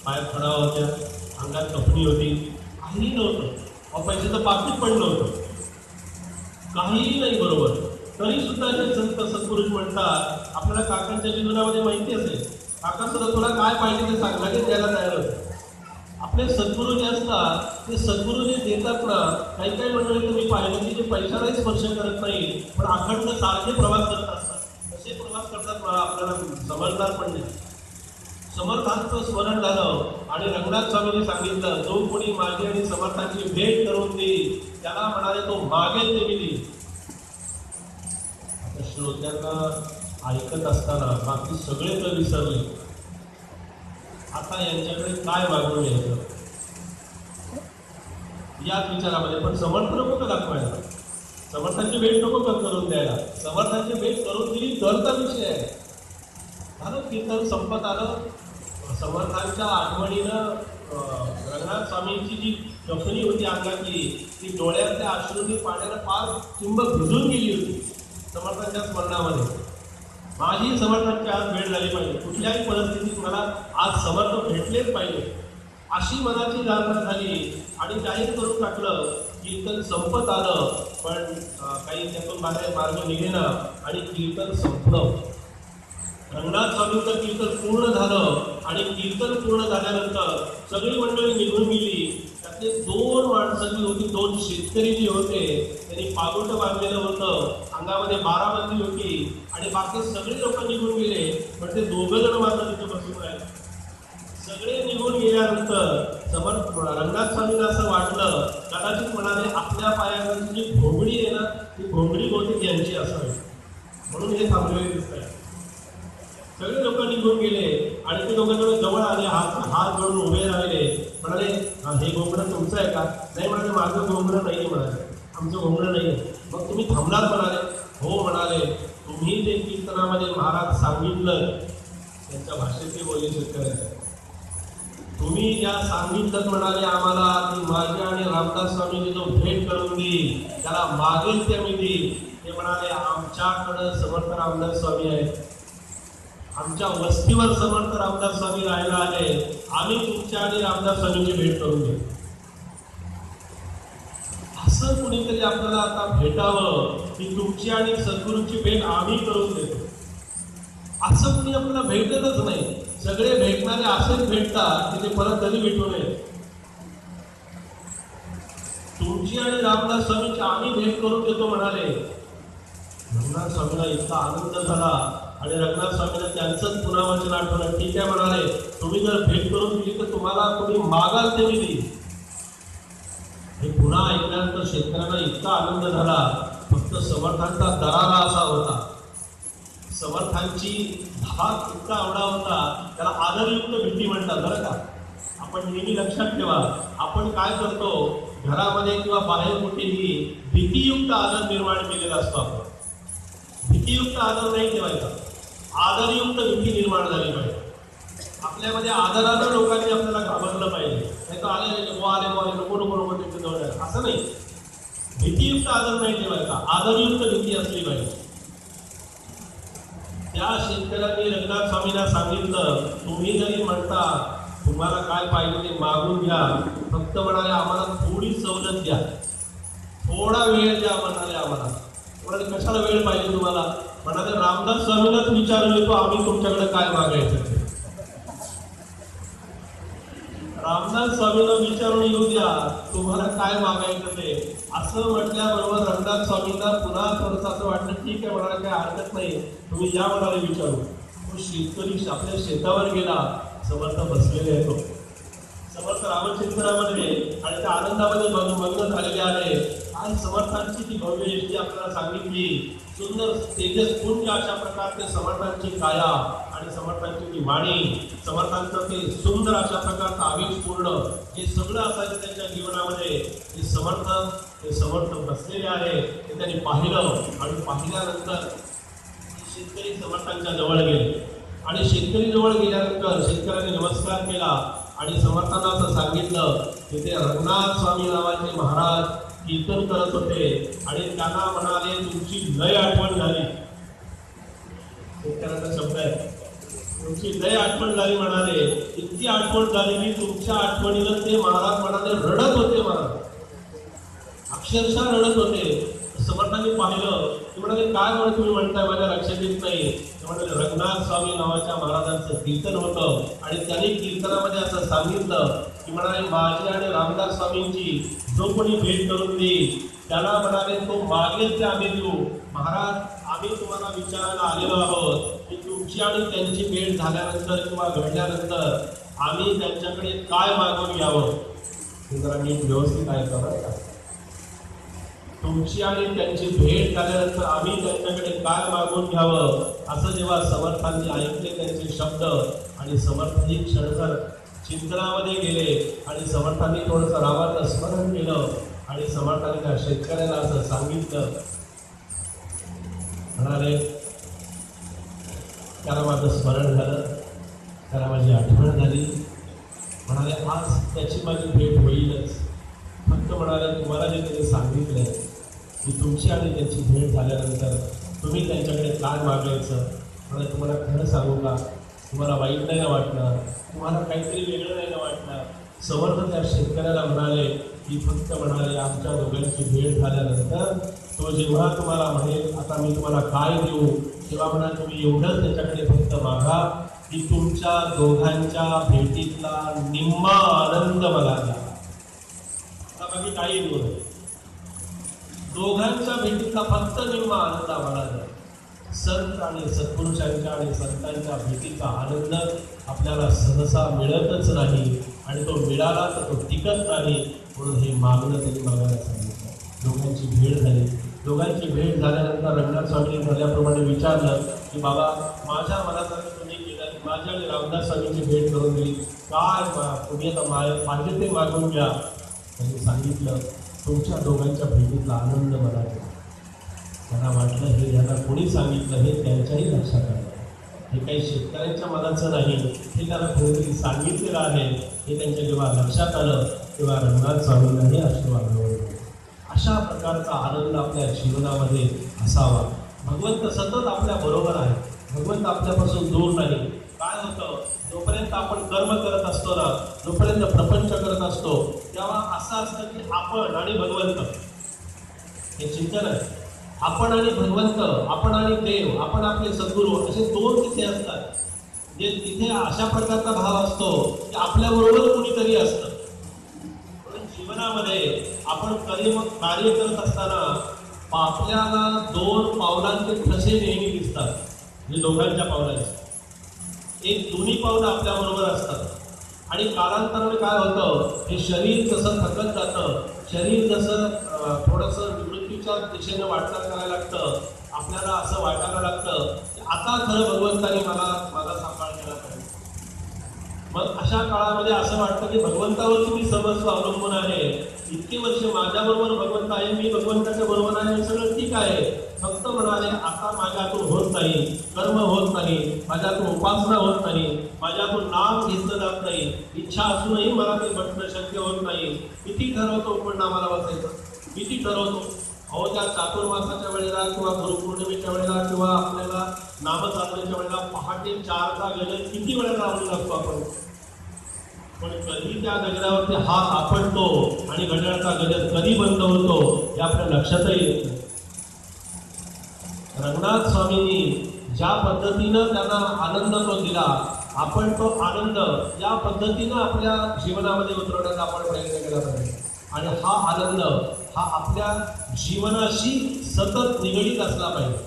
पायात खडा होत्या, अंगात कपडी होती, काहीही नव्हतं, पैशाचं पाकिट पण नव्हतं, काहीही नाही बरोबर. तरी सुद्धा हे संत सद्गुरूजी म्हणतात, आपल्याला काकांच्या जीवनामध्ये माहिती असेल, काका सुद्धा तुला काय पाहिजे ते सांग, लगेच द्यायला तयार होतं. आपले सद्गुरू जे असतात ते सद्गुरू जे देतात ना, काही काही मंडळी तुम्ही पाहिलं की जे पैशालाही स्पर्श करत नाही पण अखंड सारखे प्रवास करत असतात, कसे प्रवास करतात आपल्याला समजणार पण नाही. समर्थांचं स्मरण झालं आणि रंगनाथ स्वामींनी सांगितलं, जो कोणी माझी आणि समर्थांची भेट करून देईल त्याला म्हणाले तो मागेल ते मी देईल. आता श्रोत्यांना ऐकत असताना बाकी सगळे तर विसरले, आता यांच्याकडे काय मागून घ्यायचं याच विचारामध्ये. पण समर्थ नको का दाखवायला, समर्थांची भेट नको का करून द्यायला, समर्थांची भेट करून दिली तरचा विषय आहे. झालं, कीर्तन संपत आलं. समर्थांच्या आठवणीनं रंगनाथ स्वामींची जी जखणी होती अंगातली, ती डोळ्यातल्या अश्रूंनी पाण्यानं फार चिंब भिजून गेली होती समर्थांच्या स्मरणामध्ये. माझी समर्थांची आज भेट झाली पाहिजे, कुठल्याही परिस्थितीत मला आज समर्थ भेटलेच पाहिजे अशी मनाची धारणा झाली आणि जाहीर करून टाकलं. कीर्तन संपत आलं पण काही त्यातून बाहेर मार्ग निघेना आणि कीर्तन संपलं. रंगनाथ स्वामींचं कीर्तन पूर्ण झालं आणि कीर्तन पूर्ण झाल्यानंतर सगळी मंडळी निघून गेली. त्यातले 2 माणसं जी होती, 2 शेतकरी जे होते, त्यांनी पागोट बांधलेलं होतं, अंगामध्ये 12 बंदी होती आणि बाकी सगळे लोक निघून गेले, पण ते 2 जण मात्र तिथे बसून राहिले. सगळे निघून गेल्यानंतर समर्थ रंगनाथ स्वामींना असं वाटलं, कदाचित म्हणाले आपल्या पायाची जी घोंगडी आहे ना, ती घोंगडी बहुतेक यांची असावी, म्हणून हे थांबलेले दिसत आहे. सगळे लोक निघून गेले आणि ते दोघं जवळ आले, हात जोडून उभे राहिले. म्हणाले हे घोंगडं तुमचं आहे का? नाही म्हणाले, माझं घोंगडं नाही म्हणाले, आमचं घोंगडं नाही. मग तुम्ही थांबलात म्हणाले. हो म्हणाले, तुम्ही जे कीर्तनामध्ये महाराज सांगितलं, त्यांच्या भाषेत ते बोलले शेतकऱ्यांच्या, तुम्ही ज्या सांगितलं म्हणाले आम्हाला की माझी आणि रामदास स्वामींनी जो भेट करून देईल त्याला मागेल ते मी देईल. ते म्हणाले आमच्याकडं समर्थ रामदास स्वामी आहेत, आमच्या वस्तीवर समर्थ रामदास स्वामी राहायला आले, आम्ही तुमच्या आणि रामदास स्वामींची भेट करून देऊ. असं कुणीतरी आपल्याला आता भेटावं की तुमची आणि सद्गुरूंची भेट आम्ही करून देतो, असं कुणी आपल्याला भेटतच नाही. सगळे भेटणारे असेच भेटतात की ते परत कधी भेटू नये. तुमची आणि रामदास स्वामींची आम्ही भेट करून देतो म्हणाले. रंगनाथ स्वामींना इतका आनंद झाला आणि रंगनाथ स्वामींना त्यांचंच पुन्हा वचन आठवलं. ठीक आहे म्हणाले, तुम्ही जर भेट करून दिली तर तुम्हाला तुम्ही मागाल ते मी देईल. हे पुन्हा ऐकल्यानंतर शेतकऱ्यांना इतका आनंद झाला. फक्त समर्थांचा दरारा असा होता, समर्थांची धाक इतका आवडा होता, त्याला आदरयुक्त भीती म्हणतात बरं का. आपण नेहमी लक्षात ठेवा, आपण काय करतो घरामध्ये किंवा बाहेर कुठेही भीतीयुक्त आदर निर्माण केलेला असतो. आपण भीतीयुक्त आदर नाही ठेवायचा, आदरयुक्त भीती निर्माण झाली पाहिजे. आपल्यामध्ये आदरानं लोकांनी आपल्याला घाबरलं पाहिजे. नाही तर आले नको नको नको त्यांच्या जवळ असं नाही. भीतीयुक्त आदर नाही ठेवायचा, आदरयुक्त भीती असली पाहिजे. त्या शेतकऱ्यांनी रंगनाथ स्वामींना सांगितलं, तुम्ही जरी म्हणता तुम्हाला काय पाहिजे ते मागून घ्या, फक्त म्हणाले आम्हाला थोडी सवलत द्या, थोडा वेळ द्या म्हणाले आम्हाला. म्हणाले कशाला वेळ पाहिजे तुम्हाला? म्हणाले रामदास स्वामींनाच विचारून येतो आम्ही तुमच्याकडे काय मागायचं. रामदास स्वामींना विचारून येऊ द्या तुम्हाला काय मागायचं ते. असं म्हटल्याबरोबर रंगनाथ स्वामींना पुन्हा थोडंसं असं वाटलं, ठीक आहे म्हणाले काय हरकत नाही, तुम्ही या म्हणाले विचारू. तो शेतकरी आपल्या शेतावर गेला, समर्थ बसलेले येतो, समर्थ रामचंद्रामध्ये आणि त्या आनंदामध्ये मग्न झालेले आहे. आज समर्थांची ती भव्य एष्टी आपल्याला सांगितली, सुंदर तेजस्पुंज अशा प्रकारचे समर्थांची काया आणि समर्थांची ती वाणी, समर्थांचं ते सुंदर अशा प्रकारचं आवेशपूर्ण हे सगळं असायचं त्यांच्या जीवनामध्ये. ते समर्थ बसलेले आहे ते त्यांनी पाहिलं आणि पाहिल्यानंतर शेतकरी समर्थांच्या जवळ गेले आणि शेतकरी जवळ गेल्यानंतर शेतकऱ्यांनी नमस्कार केला आणि समर्थांना असं सांगितलं की ते रंगनाथ स्वामी नावाचे महाराज कीर्तन करत होते आणि त्यांना म्हणाले तुमची लय आठवण झाली. शेतकऱ्याचा शब्द आहे, तुमची लय आठवण झाली म्हणाले. इतकी आठवण झाली की तुमच्या आठवणीला ते महाराज म्हणाले रडत होते, महाराज अक्षरशः रडत होते. समर्थांनी पाहिलं ते म्हणाले काय म्हणून तुम्ही म्हणताय, माझ्या लक्षात येत नाही. ते म्हणाले रंगनाथ स्वामी नावाच्या महाराजांचं कीर्तन होतं आणि त्यांनी कीर्तनामध्ये असं सांगितलं की म्हणाले माझी आणि रामदास स्वामींची जो कोणी भेट करून देईल त्याला म्हणाले तो मागेल ते आम्ही देऊ. महाराज आम्ही तुम्हाला विचारायला आलेलो आहोत की तुमची आणि त्यांची भेट झाल्यानंतर किंवा घडल्यानंतर आम्ही त्यांच्याकडे काय मागून घ्यावं. हे जरा नीट व्यवस्थित ऐका बरं का. तुमची आणि त्यांची भेट झाल्यानंतर आम्ही त्यांच्याकडे काय मागून घ्यावं, असं जेव्हा समर्थांनी ऐकले त्यांचे शब्द आणि समर्थांनी क्षणभर चिंतनामध्ये गेले आणि समर्थांनी थोडंसं रामाचं स्मरण केलं आणि समर्थांनी त्या शेतकऱ्याला असं सांगितलं, म्हणाले त्याला माझं स्मरण झालं, त्याला माझी आठवण झाली. म्हणाले आज त्याची माझी भेट होईलच. फक्त म्हणाले तुम्हाला जे त्यांनी सांगितलं की तुमची आणि त्यांची भेट झाल्यानंतर तुम्ही त्यांच्याकडे काय मागायचं, म्हणाले तुम्हाला खरं सांगू का, तुम्हाला वाईट नाही ना वाटणार, तुम्हाला काहीतरी वेगळं नाही ना वाटणार. समर्थ त्या शेतकऱ्याला म्हणाले की फक्त म्हणाले आमच्या दोघांची भेट झाल्यानंतर तो जेव्हा तुम्हाला म्हणेल आता मी तुम्हाला काय देऊ, तेव्हा म्हणा तुम्ही एवढंच त्याच्याकडे फक्त मागा की तुमच्या दोघांच्या भेटीतला निम्मा आनंद मला द्या. बाकी काही बोल, दोघांच्या भेटीतला फक्त निम्मा आनंद आम्हाला द्या. संत आणि सत्पुरुषांच्या आणि संतांच्या भेटीचा आनंद आपल्याला सहसा मिळतच नाही आणि तो मिळाला तर तो टिकत नाही. म्हणून हे मागणं त्यांनी मागायला सांगितलं. दोघांची भेट झाली. दोघांची भेट झाल्यानंतर रंगनाथ स्वामींनी झाल्याप्रमाणे विचारलं की बाबा माझ्या मनासारखं तुम्ही केलं, माझ्या आणि रामदास स्वामींची भेट करून दिली, काय तुम्ही आता पाहिजे ते मागून घ्या. त्यांनी सांगितलं तुमच्या दोघांच्या भेटीतला आनंद मला द्या. त्यांना वाटलं हे ज्यांना कोणी सांगितलं हे त्यांच्याही लक्षात आलं. हे काही शेतकऱ्यांच्या मनाचं नाही, हे त्याला कोणीतरी सांगितलेलं आहे हे त्यांच्या जेव्हा लक्षात आलं तेव्हा रंगनाथ स्वामींनाही अश्रू आले. अशा प्रकारचा आनंद आपल्या जीवनामध्ये असावा. भगवंत सतत आपल्या बरोबर आहे. भगवंत आपल्यापासून दूर नाही. काय होतं, जोपर्यंत आपण कर्म करत असतो ना, जोपर्यंत प्रपंच करत असतो तेव्हा असं असतं की आपण आणि भगवंत हे चिंतन आहे. आपण आणि भगवंत, आपण आणि देव, आपण आपले सद्गुरू असे दोन तिथे असतात. जे तिथे अशा प्रकारचा भाव असतो की आपल्याबरोबर कुणीतरी असतं. जीवनामध्ये आपण कार्य करत असताना आपल्याला दोन पावलांचे ठसे नेहमी दिसतात. म्हणजे दोघांच्या पावलांचे एक दोन्ही पावलं आपल्याबरोबर असतात आणि कालांतराने काय होतं, हे शरीर जसं थकत जातं, शरीर जसं थोडंसं मृत्यूच्या दिशेनं वाटचाल करायला लागतं, आपल्याला असं वाटायला लागतं की आता खरं भगवंताने माझा सांभाळ केला पाहिजे. मग अशा काळामध्ये असं वाटतं की भगवंतावरती मी सर्वस्व अवलंबून आहे. इतके वर्ष माझ्याबरोबर भगवंत आहे, मी भगवंताच्या बरोबर आहे, सगळं ठीक आहे. फक्त म्हणाले आता माझ्यातून होत नाही, कर्म होत नाही, माझ्यातून उपासना होत नाही, माझ्यातून नाम घेतलं जात नाही, इच्छा असूनही मला ते म्हटणं शक्य होत नाही. किती ठरवतो पण नामाला बसायचं, किती ठरवतो. अहो त्या चातुर्मासाच्या वेळेला किंवा गुरुपौर्णिमेच्या वेळेला किंवा आपल्याला नामसाधनेच्या वेळेला पहाटे 4चा गजर किती वेळेला लावलेला असतो आपण, पण कधी त्या गजरावरती हात आपटतो आणि घड्याळाचा गजर कधी बंद होतो हे आपल्या लक्षातही येत नाही. रंगनाथ स्वामींनी ज्या पद्धतीनं त्यांना आनंद तो दिला, आपण तो आनंद या पद्धतीनं आपल्या जीवनामध्ये उतरवण्याचा आपण प्रयत्न केला पाहिजे. आणि हा आनंद हा आपल्या जीवनाशी सतत निगडीत असला पाहिजे.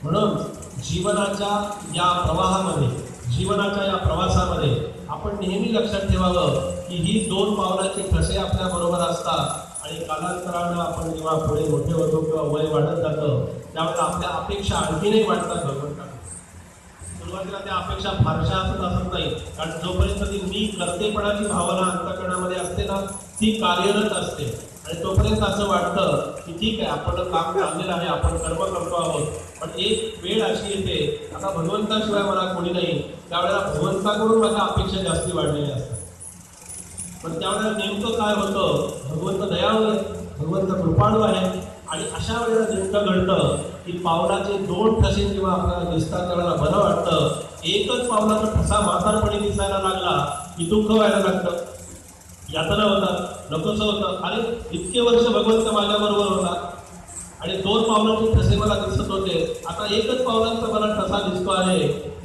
म्हणून जीवनाच्या या प्रवाहामध्ये, जीवनाच्या या प्रवासामध्ये आपण नेहमी लक्षात ठेवावं की ही दोन पावलाची ठसे आपल्या बरोबर असतात आणि कालांतरानं आपण जेव्हा पुढे मोठे होतो किंवा वय वाढत जातं त्यावेळेला आपल्या अपेक्षा आणखीनही वाढतात भगवंताकडे. सुरुवातीला त्या अपेक्षा फारशा असत नाही, कारण जोपर्यंत ती मी करतेपणाची भावना अंतःकरणामध्ये असते ना ती कार्यरत असते आणि तोपर्यंत असं वाटतं की ठीक आहे आपण काम चाललेलं आहे, आपण कर्म करतो आहोत. पण एक वेळ अशी येते आता भगवंताशिवाय मला कोणी नाही, त्यावेळेला भगवंताकडून माझ्या अपेक्षा जास्ती वाढलेल्या असतात. पण त्यावेळेला नेमकं काय होतं, भगवंत दयाळू आहे, भगवंत कृपाळू आहे आणि अशा वेळेला नेमकं घडतं की पावलाचे 2 ठसे जेव्हा आपल्याला दिसतात त्यावेळेला बरं वाटतं. एकच पावलाचा ठसा म्हातारपणी दिसायला लागला की दुःख व्हायला लागतं, यातना होतात, नकोसं होतं. अरे इतके वर्ष भगवंत माझ्याबरोबर होता आणि 2 पावलांचे ठसे मला दिसत होते, आता एकच पावलांचा मला ठसा दिसतो आहे.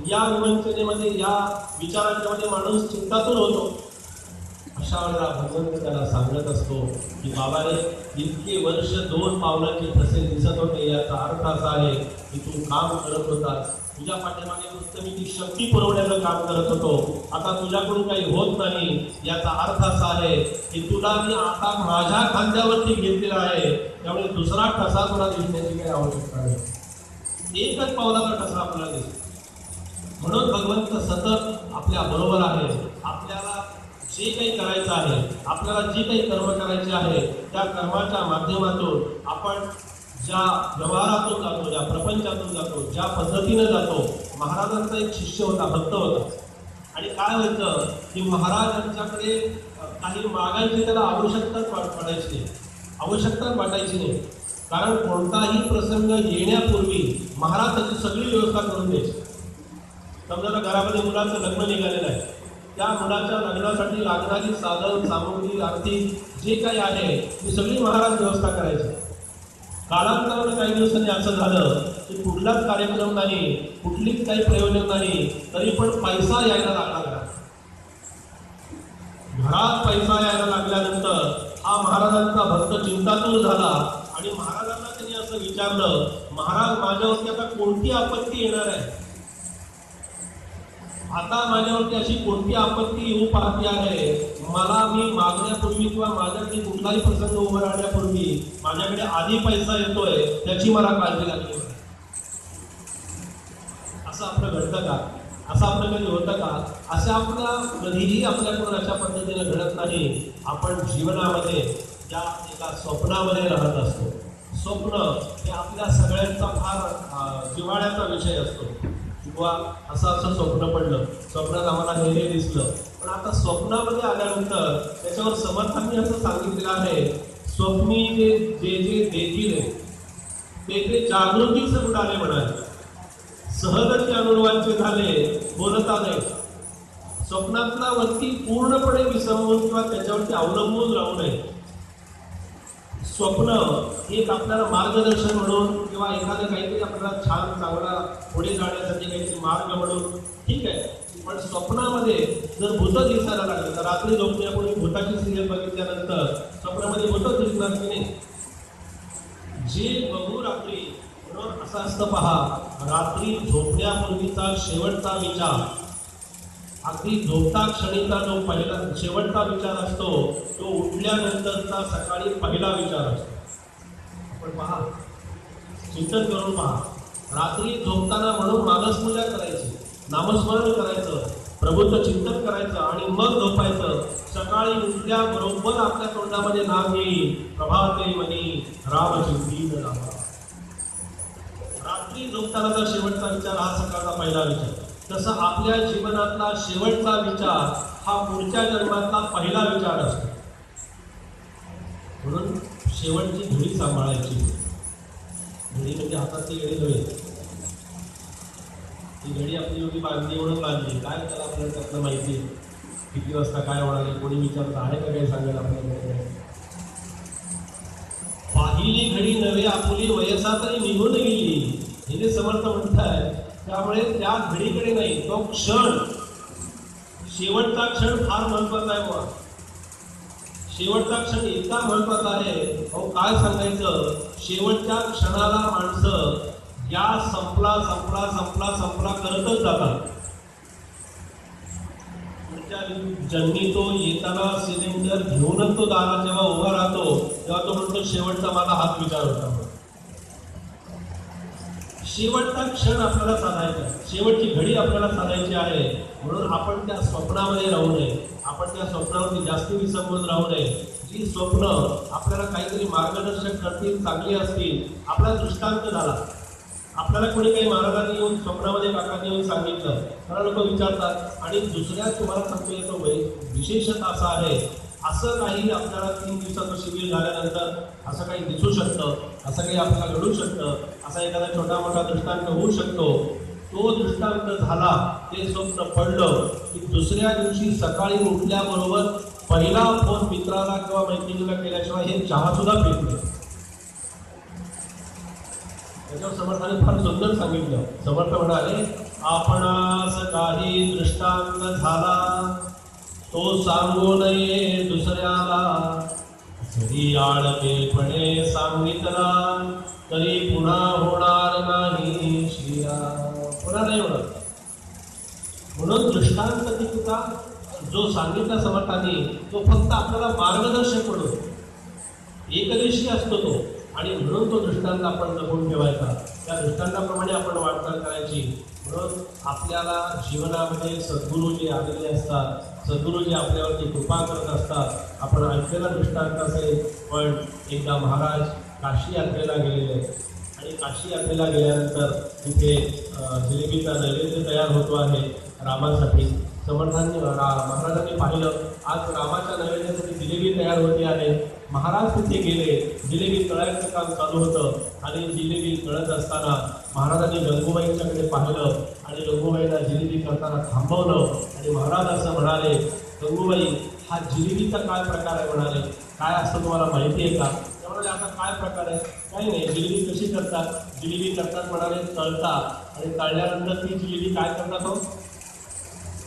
या विवंचनेमध्ये, या विचारांच्या मध्ये माणूस चिंतातूर होतो. अशा वेळेला भगवंत त्याला सांगत असतो की बाबा रे, इतके वर्ष 2 पावलांचे ठसे दिसत होते, याचा अर्थ असा आहे की तू काम करत होतास, तुझ्या पाठीमागे नुसतं मी ती शक्ती पुरवण्याचं काम करत होतो, आता तुझ्याकडून काही होत नाही. याचा अर्थ असा आहे की तुला मी आता माझ्या खांद्यावरती घेतलेला आहे, त्यामुळे दुसरा ठसा तुला दिसण्याची काही आवश्यकता नाही. एकच पावलाचा ठसा आपल्याला दिसतो. म्हणून भगवंत सतत आपल्या बरोबर आहे. आपल्याला जे काही करायचं आहे, आपल्याला जी काही कर्म करायचे आहे त्या कर्माच्या माध्यमातून आपण ज्या व्यवहारातून जातो, ज्या प्रपंचातून जातो, ज्या पद्धतीनं जातो. महाराजांचा एक शिष्य होता, भक्त होता आणि काय व्हायचं की महाराजांच्याकडे काही मागायची त्याला आवश्यकताच पडायची नाही, आवश्यकताच वाटायची नाही. कारण कोणताही प्रसंग येण्यापूर्वी महाराज त्याची सगळी व्यवस्था करून द्यायची. समजा घरामध्ये मुलाचं लग्न निघालेलं आहे, त्या मुलाच्या लग्नासाठी लागणारी साधन सामग्री आर्थिक जे काही आहे ती सगळी महाराज व्यवस्था करायची. कालांतराने काही दिवसांनी असं झालं की कुठलाच कार्यक्रम नाही, कुठलीच काही प्रयोजन नाही, तरी पण पैसा यायला लागला. घरात पैसा यायला लागल्यानंतर हा महाराजांचा भक्त चिंतातूर झाला आणि महाराजांना त्यांनी असं विचारलं, महाराज माझ्यावरती आता कोणती आपत्ती येणार आहे? आता माझ्यावरती अशी कोणती आपत्ती येऊ पाहते आहे? मला मी मागण्यापूर्वी किंवा माझ्याकडे कुठलाही प्रसंग उभा राहण्यापूर्वी माझ्याकडे आधी पैसा येतोय त्याची मला काळजी लागली. असं आपलं घडतं का? असं आपलं कधी होतं का? असं आपला कधीही आपल्याकडून अशा पद्धतीने घडत नाही. आपण जीवनामध्ये ज्या एका स्वप्नामध्ये राहत असतो. स्वप्न हे आपल्या सगळ्यांचा फार जिव्हाळ्याचा विषय असतो. किंवा असं स्वप्न पडलं, स्वप्नात आम्हाला हे दिसलं, पण आता स्वप्नामध्ये आल्यानंतर त्याच्यावर समर्थांनी असं सांगितलेलं आहे, स्वप्नी जे देखील ते जागृतीचे उडाले म्हणाले, सहजचे अनुभवांचे झाले बोलता नाही. स्वप्नातला वरती पूर्णपणे विसंबून किंवा त्याच्यावरती अवलंबून राहू नये. स्वप्न एक आपल्याला मार्गदर्शन म्हणून किंवा एखादं काहीतरी आपल्याला छान चांगला पुढे जाण्यासाठी काहीतरी मार्ग म्हणून ठीक आहे, पण स्वप्नामध्ये जर भूत दिसायला लागलं तर रात्री झोपण्यापूर्वी भूताची सिरियल बघितल्यानंतर स्वप्नामध्ये भूत दिसणार की नाही? जे बघू रात्री म्हणून असं असतं पहा, रात्री झोपण्यापूर्वीचा शेवटचा विचार, अगदी झोपता क्षणीचा जो पहिला शेवटचा विचार असतो तो उठल्यानंतरचा सकाळी पहिला विचार असतो. आपण पहा, चिंतन करून पहा. रात्री झोपताना म्हणून मानसपूजा करायची, नामस्मरण करायचं, प्रभूचं चिंतन करायचं आणि मग झोपायचं. सकाळी उठल्याबरोबर आपल्या तोंडामध्ये नाम येईल, प्रभाते मनी रामचिंतीन नामा. रात्री झोपतानाचा शेवटचा विचार हा सकाळचा पहिला विचार. तसं आपल्या जीवनातला शेवटचा विचार हा पुढच्या जन्मातला पहिला विचार असतो. म्हणून शेवटची घडी सांभाळायची. घडी म्हणजे हातातली घडी नव्हे, ती घडी आपली एवढी बांधली म्हणून बांधली, काय त्याला आपल्याला त्यातलं माहिती आहे किती वाजता काय होणार आहे, कोणी विचारतं आहे का काही सांगायला आपल्याला? पाहिली घडी नव्हे आपुली वयसा तरी निघून गेली, हे जे समर्थ म्हणताय. त्यामुळे त्या घडीकडे नाही, तो क्षण, शेवटचा क्षण फार महत्वाचा आहे. बुवा शेवटचा क्षण इतका महत्वाचा आहे, अहो काय सांगायचं, शेवटच्या क्षणाला माणसं या संपला संपला संपला संपला करतच जातात. पुढच्या जन्मी तो येताना सिलेंडर घेऊनच तो दारात जेव्हा उभा राहतो तेव्हा तो म्हणतो शेवटचा माझा हाच विचार होता. शेवटचा क्षण आपल्याला साधायचा, शेवटची घडी आपल्याला साधायची आहे. म्हणून आपण त्या स्वप्नामध्ये राहू नये, आपण त्या स्वप्नावरती जास्ती विसंबून राहू नये. जी स्वप्न आपल्याला काहीतरी मार्गदर्शन करतील, चांगली असतील. आपला दृष्टांत झाला, आपल्याला कोणी काही महाराजांनी येऊन स्वप्नामध्ये काकांनी येऊन सांगितलं, मला लोक विचारतात. आणि दुसऱ्या तुम्हाला सांगतो येतो विशेषतः असा आहे, असं काही आपल्याला 3 दिवसाचं शिबिर झाल्यानंतर असं काही दिसू शकतं, असं काही आपल्याला घडू शकतं, असा एखादा छोटा मोठा दृष्टांत होऊ शकतो. तो दृष्टांत झाला, ते स्वप्न पडलं की दुसऱ्या दिवशी सकाळी उठल्याबरोबर पहिला फोन मित्राला किंवा मैत्रिणीला केल्याशिवाय हे चहा सुद्धा पीत नाही. त्याच्यावर समर्थाने फार सुंदर सांगितलं. समर्थ म्हणाले, आपणास काही दृष्टांत झाला तो सांगू नये दुसऱ्याला, जरी आळतेपणे सांगितला तरी पुन्हा होणार नाही शिया. पुन्हा नाही होणार. म्हणून दृष्टांत तिचा जो सांगितला समर्थांनी तो फक्त आपल्याला मार्गदर्शक म्हणून एकदेशी असतो तो, आणि म्हणून तो दृष्टांत आपण जपून ठेवायचा. त्या दृष्टांताप्रमाणे आपण वाटचाल करायची. म्हणून आपल्याला जीवनामध्ये सद्गुरू जे आलेले असतात, सद्गुरू जे आपल्यावरती कृपा करत असतात. आपण ऐकलेला दृष्टांत असेल, पण एकदा महाराज काशी यात्रेला गेलेले आणि काशी यात्रेला गेल्यानंतर तिथे जिलेबीचा नैवेद्य तयार होतो आहे रामासाठी. समर्थांनी महाराजांनी पाहिलं, आज रामाच्या नैवेद्यासाठी जिलेबी तयार होते आहे. महाराज तिथे गेले, जिलेबी तळायचं काम चालू होतं आणि जिलेबी तळत असताना महाराजांनी गंगूबाईंच्याकडे पाहिलं आणि गंगूबाईला जिलेबी करताना थांबवलं आणि महाराज असं म्हणाले, गंगूबाई हा जिलेबीचा काय प्रकार आहे म्हणाले, काय असतं तुम्हाला माहिती आहे का? त्यामुळे आता काय प्रकार आहे? काही नाही. जिलेबी कशी करतात? जिलेबी करतात म्हणाले तळतात आणि तळल्यानंतर ती जिलेबी काय करतात हो?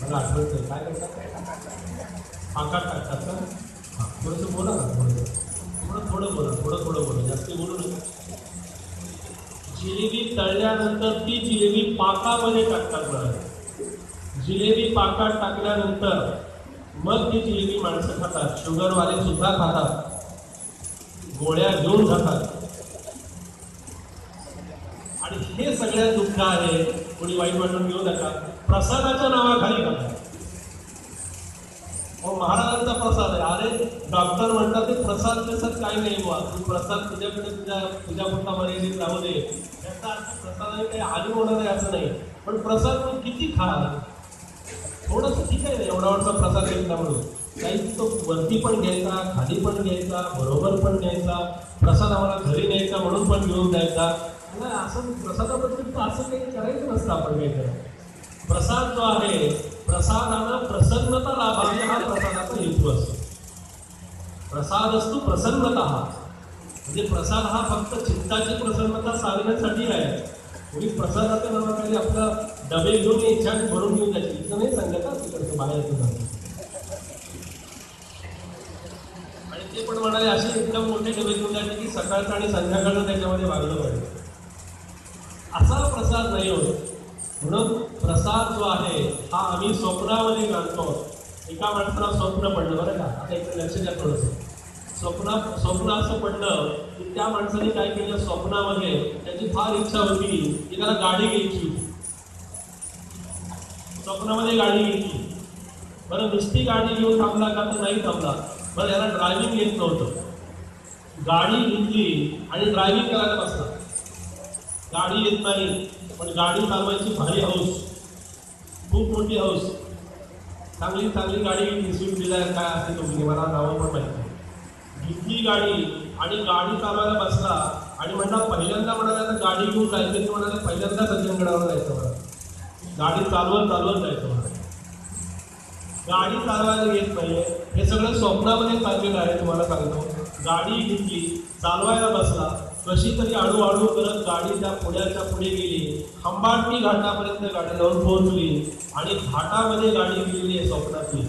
मला आठवतं काय करतात? पाकात टाकतात का? हां, थोडंसं बोला ना, थोडं बोला, थोडं बोला, जास्त बोलू नका. जिलेबी तळल्यानंतर ती जिलेबी पाकामध्ये टाकतात म्हणाले. जिलेबी पाकात टाकल्यानंतर मग ती जिलेबी माणसं खातात, शुगरवाले सुद्धा खातात, गोळ्या घेऊन जातात. आणि हे सगळ्यात दुःख आहे. कोणी वाईट वाटून घेऊ नका. प्रसादाच्या नावाखाली करतात. महाराजांचा प्रसाद आहे. अरे डॉक्टर म्हणतात ते प्रसाद प्रसाद काही नाही बुवा, तू प्रसाद तुझ्याकडे तुझ्या पुरता मर्यादित राहू दे. त्याचा अर्थ प्रसादाने काही हानी होणार आहे असं नाही, पण प्रसाद तू किती खा. थोडंसं ठीक आहे, एवढा वर्षा प्रसाद घेतला म्हणून काही तो वरती पण घ्यायचा, खाली पण घ्यायचा, बरोबर पण घ्यायचा, प्रसाद आम्हाला घरी न्यायचा म्हणून पण घेऊन जायचा. असं प्रसादाबद्दल असं काही करायचं नसतं. आपण काही करायचं प्रसाद जो आहे, प्रसादानं प्रसन्नता लाभावी हा प्रसादाचा हेतू असतो. प्रसाद असतो प्रसन्नता. म्हणजे प्रसाद हा फक्त चित्ताची प्रसन्नता साधण्यासाठी आहे. कोणी प्रसादाच्या नावाखाली आपला डबे घेऊन इच्छा भरून घेऊन जायची इथं नाही सांगत तिकडचं बाहेर जातं. आणि ते पण म्हणाले असे एकदम मोठे डबे घेऊन जायचे की सकाळचं आणि संध्याकाळचं त्याच्यामध्ये वागलं पाहिजे. असा प्रसाद नाही होत. म्हणून प्रसाद जो आहे हा आम्ही स्वप्नामध्ये घालतो. एका माणसाला स्वप्न पडलं बरं का, आता इकडे लक्ष द्या थोडंसं. स्वप्न असं पडलं की त्या माणसाने काय केलं, स्वप्नामध्ये त्याची फार इच्छा होती की त्याला गाडी घ्यायची. स्वप्नामध्ये गाडी घ्यायची. बरं नुसती गाडी घेऊन थांबला का तर नाही थांबला. बरं याला ड्रायव्हिंग येत नव्हतं. गाडी घेतली आणि ड्रायव्हिंग करायला बसला. गाडी येत नाही पण गाडी चालवायची भारी हौस, खूप मोठी हौस. चांगली गाडी घेतली, स्विफ्ट डिझायर काय असेल तुम्ही मला नावं पण माहिती. घेतली गाडी आणि गाडी चालवायला बसला आणि म्हणला पहिल्यांदा म्हणाला गाडी घेऊन जायचं ते म्हणाले पहिल्यांदा सज्जनगडावर जायचं मला. गाडी चालवत जायचं मला. गाडी चालवायला येत नाहीये. हे सगळं स्वप्नामध्ये चाललेलं आहे. तुम्हाला सांगतो, गाडी घेतली, चालवायला बसला, कशी तरी हळूहळू करत गाडी त्या पुण्याच्या पुढे गेली. खंबाटणी घाटापर्यंत गाडी जाऊन पोहोचली आणि घाटामध्ये गाडी गेलेली आहे स्वप्नातली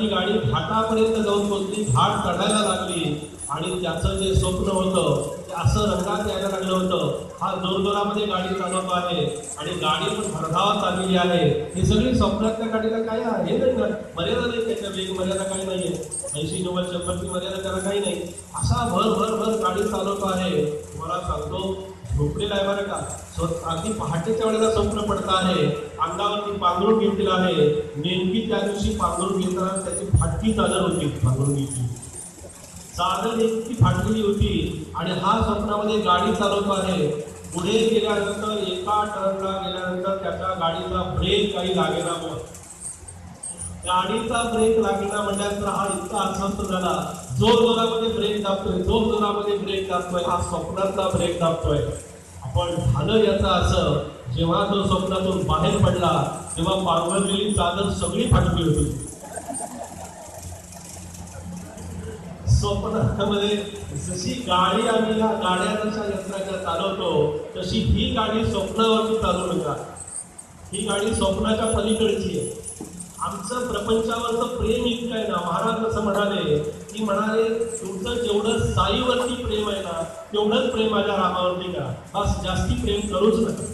गाडी घाटापर्यंत जाऊन पोहोचली. घाट चढायला लागली आणि त्याचं जे स्वप्न होतं ते असं रंगात यायला लागलं होतं. हा जोरजोरामध्ये गाडी चालवतो आहे आणि गाडी पण भरधावात चाललेली आहे. ही सगळी स्वप्नातल्या गाडीला काय आहे नाही ना, मर्यादा नाही, त्याच्या वेग मर्यादा काही नाही आहे. 80-90-100ची मर्यादा त्याला काही नाही. असा भर गाडी चालवतो आहे. तुम्हाला सांगतो झोपलेला आहे बरं का. अगदी पहाटेच्या वेळेला स्वप्न पडतं आहे. अंगावरती पांघरून घेतलेलं आहे. नेमकी त्या दिवशी पांघरून घेताना त्याची फाटकी चादर होती. पांघरून घेतली चादर इतकी फाटलेली होती आणि हा स्वप्नामध्ये गाडी चालवतो आहे. पुढे गेल्यानंतर एका टर्नला गेल्यानंतर त्याच्या गाडीचा ब्रेक काही लागेना. गाडीचा ब्रेक लागेना म्हटल्यानंतर हा इतका अस्वस्थ झाला. जोरजोरामध्ये ब्रेक दाबतोय. हा स्वप्नातला ब्रेक दाबतोय. आपण झालं याचं असं, जेव्हा तो स्वप्नातून बाहेर पडला तेव्हा पांघरलेली चादर सगळी फाटली होती. स्वप्नामध्ये जशी गाडी आम्ही या गाड्यांच्या यंत्राच्या चालवतो तशी ही गाडी स्वप्नावरती चालवू नका. ही गाडी स्वप्नाच्या पलीकडची आहे. आमचं प्रपंचावरचं प्रेम इतकं आहे ना. महाराज असं म्हणाले तुमचं जेवढं साईवरती प्रेम आहे ना तेवढंच प्रेम माझ्या रामावरती करा. बस जास्ती प्रेम करूच नका.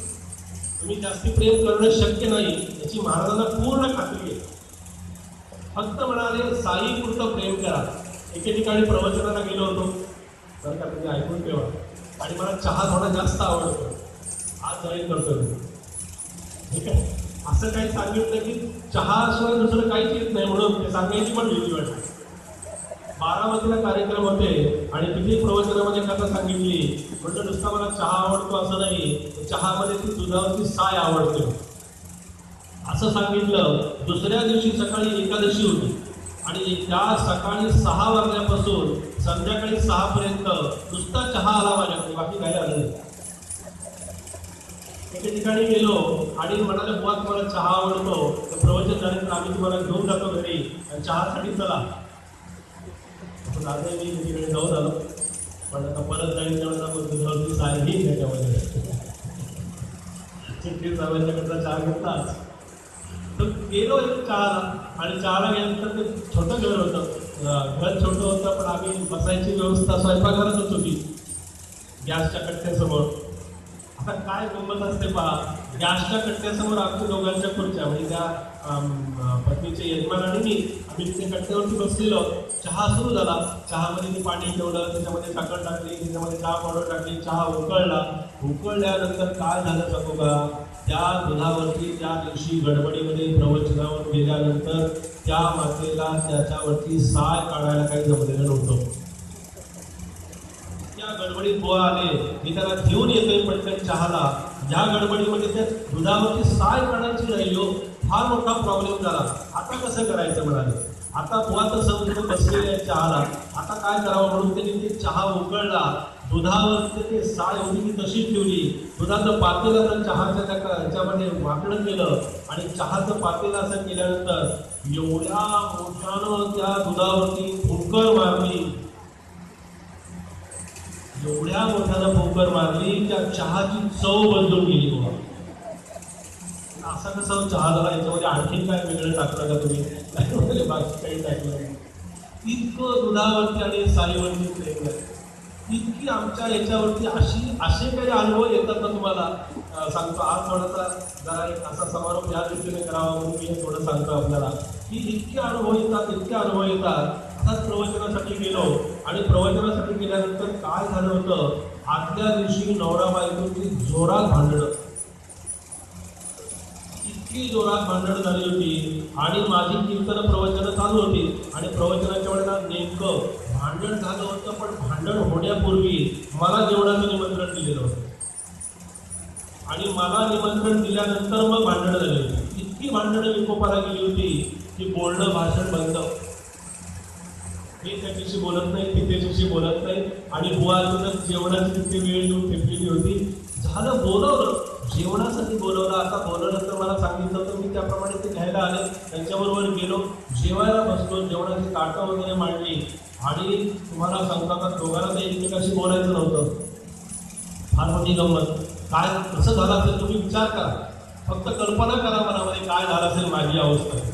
तुम्ही जास्ती प्रेम करणं शक्य नाही याची महाराजांना पूर्ण खात्री आहे. फक्त म्हणाले साईपुरतं प्रेम करा. एके ठिकाणी प्रवचनाला गेलो होतो बरं का, तुम्ही ऐकून ठेवा. आणि मला चहा थोडा जास्त आवडतो. आज जॉईन करतो मी, ठीक आहे. असं काही सांगितलं की चहाशिवाय दुसरं काहीच येत नाही म्हणून ते सांगायची पण भीती वाटते. बारामतीला कार्यक्रम होते आणि तिथे प्रवचनामध्ये कथा सांगितली. म्हटलं नुसता मला चहा आवडतो असं नाही, चहामध्ये ती दुधावरची साय आवडते असं सांगितलं. दुसऱ्या दिवशी सकाळी एकादशी होती आणि त्या सकाळी 6 वाजल्यापासून संध्याकाळी 6 पर्यंत नुसता चहा आला माझ्याकडे, बाकी काही आलं नाही. एके ठिकाणी गेलो आणि म्हणाले बुवा तुम्हाला चहा आवडतो तर प्रवचन झाल्यानंतर आम्ही तुम्हाला घेऊन जातो घरी आणि चहासाठी चला. पण आता मी तिकडे जाऊन आलो, पण आता परत जाईल तेव्हा दुधावरती साय घेईन त्याच्यामध्ये. चिठ्ठी साहेबांच्याकडचा चहा घेतला तर गेलो एक चहाला, आणि चहाला गेल्यानंतर ते छोटं घर होतं, घर छोटं होतं पण आम्ही बसायची व्यवस्था स्वयंपाकघरातच होती, गॅसच्या कट्ट्यासमोर. आता काय गंमत असते पहा, गॅसच्या कट्ट्यासमोर आमच्या दोघांच्या खुर्च्या, म्हणजे त्या पत्नीचे यजमान आणि मी, आम्ही तिथे कट्ट्यावरती बसलेलो. चहा सुरू झाला, चहामध्ये ते पाणी ठेवलं, त्याच्यामध्ये साखर टाकली, त्याच्यामध्ये चहा पावडर टाकली, चहा उकळला. उकळल्यानंतर काय झालं सांगू का, त्या दुधावरती त्या दिवशी गडबडीमध्ये प्रवचनावर गेल्यानंतर त्या मातेला त्याच्यावरती साय काढायला काही जमलेलं नव्हतं. त्या गडबडीत बुवा आले, मी त्याला घेऊन येतोय पटकन चहाला, ज्या गडबडीमध्ये त्या दुधावरती साय काढायची राहिलो, फार मोठा प्रॉब्लेम झाला. आता कसं करायचं म्हणाले. आता बुवा तर समजून बसलेले आहे चहाला, आता काय करावं म्हणून त्यांनी ते चहा उकळला, दुधावर ते साय होती ती तशी ठेवली, दुधाचं पातेलं तर चहाच्या त्या ह्याच्यामध्ये वाकडं केलं, आणि चहाचं पातेलं असं केल्यानंतर एवढ्या मोठ्यानं त्या दुधावरती फुंकर मारली, एवढ्या मोठ्यानं फुंकर मारली, त्या चहाची चव बदलून गेली. बाबा असा कसा चहा झाला, याच्यामध्ये आणखीन काय वेगळं टाकलं का तुम्ही, बाकी काही टाकलं. इतकं दुधावरती आणि साईवरती प्रेम आहे, इतकी आमच्या याच्यावरती असे काही अनुभव येतात ना तुम्हाला सांगतो. आज थोडासा जरा एक असा समारोप या दृष्टीने करावा म्हणून मी थोडं सांगतो आपल्याला, की इतके अनुभव येतात, इतके अनुभव येतात. असाच प्रवचनासाठी गेलो, आणि प्रवचनासाठी गेल्यानंतर काय झालं होतं, आदल्या दिवशी नवरा बायकोची जोरात भांडणं, इतकी जोरात भांडण झाली होती, आणि माझी कीर्तन प्रवचनं चालू होती, आणि प्रवचनाच्या वेळेला नेमकं भांडण झालं होतं. पण भांडण होण्यापूर्वी मला जेवणाचं निमंत्रण दिलेलं होतं, आणि मला निमंत्रण दिल्यानंतर मग भांडणं झाली होती. इतकी भांडणं विकोपाला गेली होती की बोलणं भाषण बंद. मी त्याच्याशी बोलत नाही, ती त्याच्याशी बोलत नाही, आणि बुवा तुझं जेवणाची तिथे वेळ येऊन ठेपलेली होती. झालं, बोलवलं, जेवणासाठी बोलवलं. आता बोलवलं तर मला सांगितलं तर मी त्याप्रमाणे ते घ्यायला आले, त्यांच्याबरोबर गेलो, जेवायला बसलो, जेवणाची ताटं वगैरे मांडली, आणि तुम्हाला सांगता का दोघांना तर एकमेकाशी बोलायचं नव्हतं. फार मोठी गंमत. काय कसं झालं असेल तुम्ही विचार करा, फक्त कल्पना करा मनामध्ये काय झालं असेल माझी अवस्था.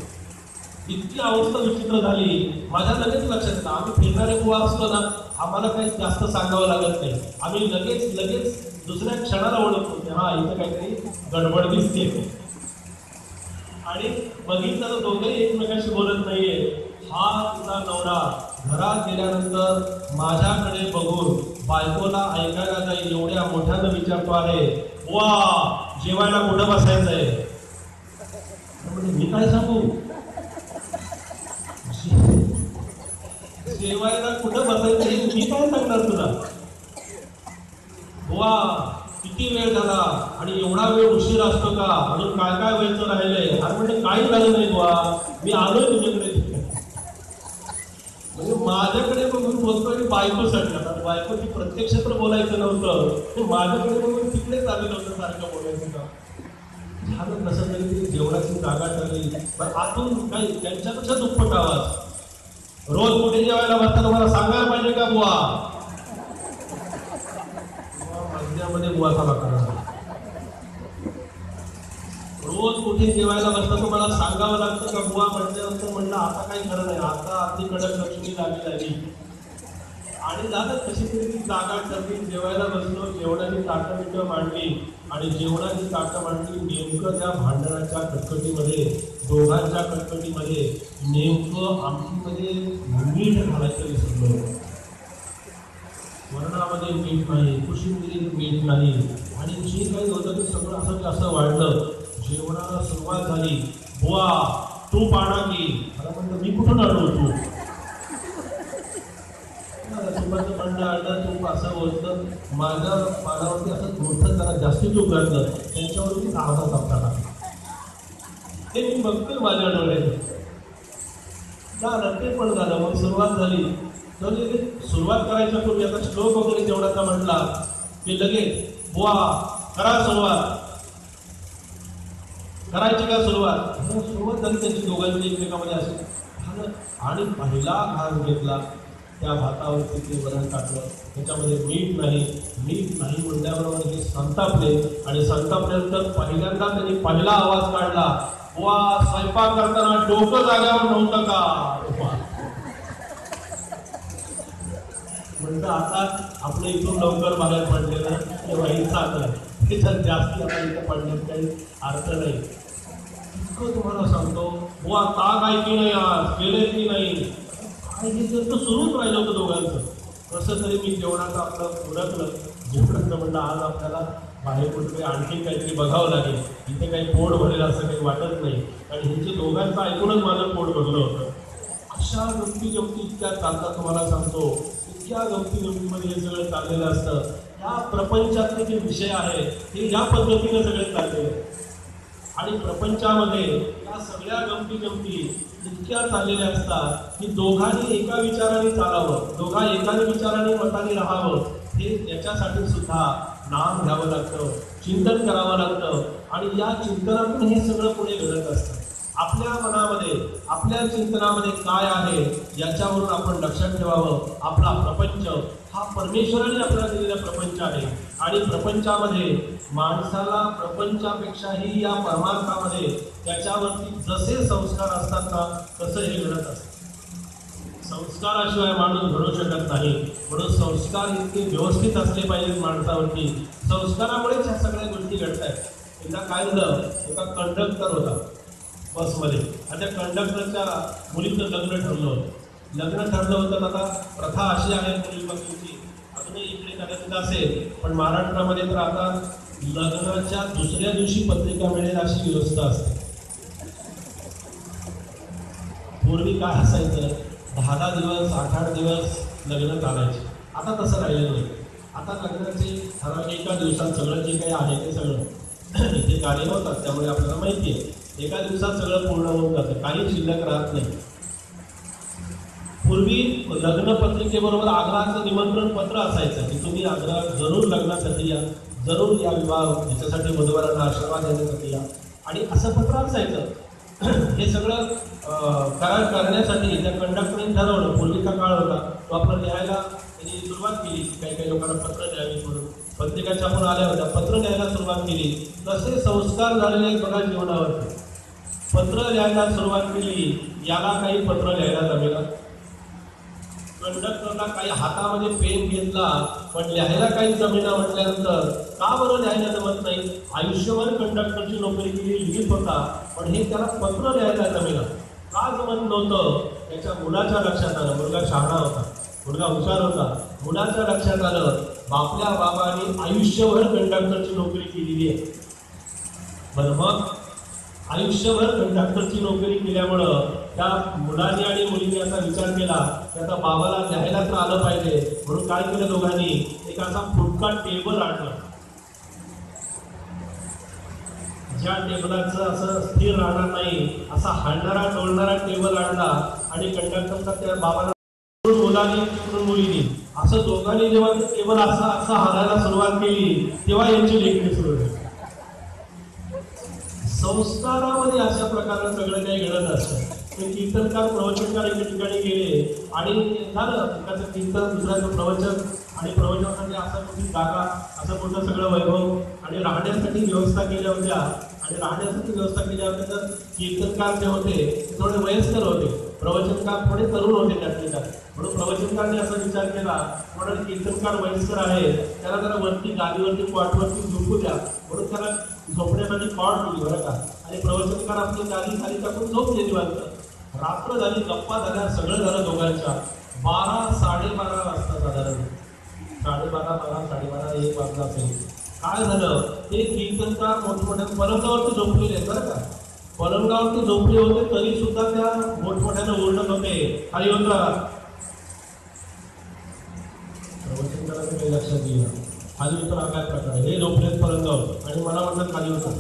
इतकी अवस्था विचित्र झाली, माझ्या लगेच लक्षात येतं. आम्ही फिरणारे बुवा असतो ना, आम्हाला काही जास्त सांगावं लागत नाही, आम्ही लगेच दुसऱ्या क्षणाला ओळखतो की हा इथं काहीतरी गडबड दिसते. आणि बघितलं तर दोघेही एकमेकाशी बोलत नाहीये. हा तुझा नवरा घरात गेल्यानंतर माझ्याकडे बघून बायकोला ऐकायला जाईल एवढ्या मोठ्यानं विचारतो, अरे वा जेवायला कुठं बसायचंय. म्हणजे मी काय सांगू, जेवायला कुठं बसायचं हे मी काय सांगणार तुला. वा किती वेळ झाला, आणि एवढा वेळ उशीर असतो का, अजून काय काय व्हायचं राहिलंय. अरे म्हणजे काही झालं नाही बुवा, मी आलोय तुझ्याकडे. म्हणजे माझ्याकडे बघून बोलतोय आणि बायकोसाठी. आता बायकोची प्रत्यक्ष तर बोलायचं नव्हतं, माझ्याकडे बघून तिकडेच आलेलं होतं सारखं बोलायचं का. झालं कसं तरी ती जेवणाची जागा ठरली, पण आतून काही त्यांच्यापेक्षा दुप्पट आवाज. रोज कुठे जेवायला बसताना मला सांगायला पाहिजे का बुवा, मधल्यामध्ये बुवाचा वाकडा. रोज कुठे जेवायला बसता तो मला सांगावं लागतं का बुवा म्हटल्यानंतर म्हणलं आता काही खरं नाही, आता आपली कडक लक्ष्मी लागली. आणि झालं कशी तरी ती जागा ठरली, जेवायला बसलो, जेवणाची ताटं बिटं मांडली, आणि जेवणाची ताटं मांडली. नेमकं त्या भांडणाच्या कटकटीमध्ये, दोघांच्या कटकटीमध्ये नेमकं आमटीमध्ये मीठ घालायचं विसरलो. वरणामध्ये मीठ नाही, कोशिंबिरीत मीठ नाही, आणि जे काही होतं ते सगळं असं जास्त वाढलं. जेवणाला सुरुवात झाली, बुवा तूप आणा की. मला म्हणलं मी कुठून आणू तूप, तुपाचं भांडं आणलं, तूप असं होतं. माझ्या पानावरती असं मोठं जरा जास्ती तूप घातलं, त्यांच्यावरती अर्धा चमचा टाकला. ते मी बघतोय माझ्या डोळ्याने. झालं ते पण झालं. मग सुरुवात झाली. तर सुरुवात करायच्या पूर्वी आता श्लोक वगैरे जेवणाचा म्हटला की लगेच बुवा करा सुरुवात, करायची का सुरुवात झाली त्यांची दोघांची एकमेकामध्ये असेल. आणि पहिला घास घेतला, त्या भातावरती ते वरण टाकलं, त्याच्यामध्ये मीठ नाही म्हणल्याबरोबर हे संतापले आणि संतापल्यानंतर पहिल्यांदा त्यांनी पहिला आवाज काढला, वा स्वयंपाक करताना डोकं जाग्यावर नव्हतं का? म्हणतं आता आपलं इथून लवकर बाहेर पडलेलं तेव्हा ही चाललं, त्याच्यात जास्ती आता इथं पडण्यात काही अर्थ नाही. इतकं तुम्हाला सांगतो, वा ताक आहे की नाही, आज केले की नाही, काय हे तर सुरूच राहिलं होतं दोघांचं. कसं तरी मी जेवणाचं आपलं उरकलं, जेवणाचं म्हणलं आज आपल्याला बाहेर कुठे आणखी काहीतरी बघावं लागेल, इथे काही पोट भरेल असं काही वाटत नाही. आणि ह्यांचे दोघांचं ऐकूनच माझं पोट भरलं होतं. अशा गमती इतक्या चालतात, तुम्हाला सांगतो, इतक्या गमतीमध्ये हे सगळं चाललेलं असतं. या प्रपंचातले जे विषय आहे हे या पद्धतीने सगळे चाललेले आणि प्रपंचामध्ये या सगळ्या गमती इतक्या चाललेल्या असतात की दोघांनी एका विचाराने चालावं, दोघा एकाने विचाराने मताने राहावं, हे त्याच्यासाठी सुद्धा नाम घ्यावं लागतं, चिंतन करावं लागतं. आणि या चिंतनातून हे सगळं पुढे घडत असतं. आपल्या मनामध्ये, आपल्या चिंतनामध्ये काय आहे याच्यावरून आपण लक्षात ठेवावं. आपला प्रपंच हा परमेश्वराने आपल्याला दिलेला प्रपंच आहे आणि प्रपंचामध्ये माणसाला प्रपंचापेक्षाही या परमार्थामध्ये त्याच्यावरती जसे संस्कार असतात ना तसं हे घडत असतं. संस्काराशिवाय माणूस घडू शकत नाही. म्हणून संस्कार इतके व्यवस्थित असले पाहिजेत माणसावरती. संस्कारामुळेच ह्या सगळ्या गोष्टी घडत आहेत. एकदा काय झालं, एका कंडक्टर होता बसमध्ये आणि त्या कंडक्टरच्या मुलीचं लग्न ठरलं होतं. तर आता प्रथा अशी आहे मुली बघण्याची, अजूनही इकडे कदाचित असेल, पण महाराष्ट्रामध्ये तर आता लग्नाच्या दुसऱ्या दिवशी पत्रिका मिळेल अशी व्यवस्था असते. पूर्वी काय असायचं, 10 दिवस 8 दिवस लग्न चालायचे. आता तसं राहिलेलं नाही. आता लग्नाचे ठराविक एका दिवसात सगळं जे काही आहे ते सगळं इथे कार्य होतात, त्यामुळे आपल्याला माहिती आहे एका दिवसात सगळं पूर्ण होऊन जातं, काही शिल्लक राहत नाही. पूर्वी लग्नपत्रिकेबरोबर आग्रहाचं निमंत्रण पत्र असायचं की तुम्ही आग्रह जरूर लग्नासाठी या, जरूर या, विवाह याच्यासाठी वधूवरांना आशीर्वाद देण्यासाठी या, आणि असं पत्र असायचं. हे सगळं करार करण्यासाठी त्या कंडक्टरने ठरवलं. पूर्वीचा काळ होता तो आपलं लिहायला त्यांनी सुरुवात केली, काही लोकांना पत्र द्यावी म्हणून पत्रिका छापून आल्या होत्या, पत्र लिहायला सुरुवात केली. तसे संस्कार झालेले बघा जीवनावरती. पत्र लिहायला सुरुवात केली, याला काही पत्र लिहायला जमेला. कंडक्टरला काही हातामध्ये पेन घेतला, पण लिहायला काही जमेना म्हटल्यानंतर का बरं लिहायला जमत नाही? आयुष्यभर कंडक्टरची नोकरी केली, लिहित होता, पण हे त्याला पत्र लिहायला जमेना. का जमत नव्हतं? त्याच्या मुलाच्या लक्षात आलं. मुलगा शहाणा होता, मुलगा हुशार होता. मुलाच्या लक्षात आलं, आपल्या बाबांनी आयुष्यभर कंडक्टरची नोकरी केलेली आहे. बरं, मग आयुष्यभर कंडक्टरची नोकरी केल्यामुळं त्या मुलाने आणि मुलीने असा विचार केला की आता बाबाला लिहायला तर आलं पाहिजे. म्हणून काय केलं, दोघांनी एक असा फुटका टेबल आणला. ज्या टेबलाचं असं स्थिर राहणार नाही असा हलणारा डोलणारा टेबल आणला आणि कंडक्टरचा त्या बाबाला मुलाने मुलीने असं दोघांनी जेव्हा ते टेबल असं हालायला सुरुवात केली तेव्हा यांची लेखणी सुरू झाली. संस्कारामध्ये अशा प्रकारे सगळं काही घडत असतं. ते कीर्तनकार प्रवचनकार एका ठिकाणी गेले आणि झालं एकाचं कीर्तन, दुसऱ्याचं प्रवचन, आणि प्रवचनासाठी असं मोठी जागा, असं मोठं सगळं वैभव आणि राहण्यासाठी व्यवस्था केल्या होत्या. आणि राहण्यासाठी व्यवस्था केल्या होत्या तर कीर्तनकार जे होते ते थोडे वयस्कर होते, प्रवचनकार थोडे तरुण होते त्यातले त्यात. म्हणून प्रवचनकारने असा विचार केला, म्हणून कीर्तनकार वयस्कर आहे, त्याला जरा वरती गादीवरती कॉटवरती झोपू द्या, म्हणून त्याला झोपण्यासाठी कॉट दिली बरं का. आणि प्रवचनकार आपली गादी खाली टाकून झोपले निवांत. रात्र झाली, गप्पा झाल्या, सगळं झालं दोघांच्या. 12-12:30 वाजता साधारण 12:30, 12:30, 1 वाजता असेल. काय झालं, ते कीर्तनकार मोठमोठ्या पलंगावरती झोपलेले आहेत बरं का. पलंगावरती झोपले होते तरी सुद्धा त्या मोठमोठ्यानं ओरडत होते, खाली उतरा. प्रवचनकाराचं काही लक्षात येईल, खाली उतरा काय प्रकार, हे झोपलेत पलंगावर आणि मला म्हणतात खाली उतरा.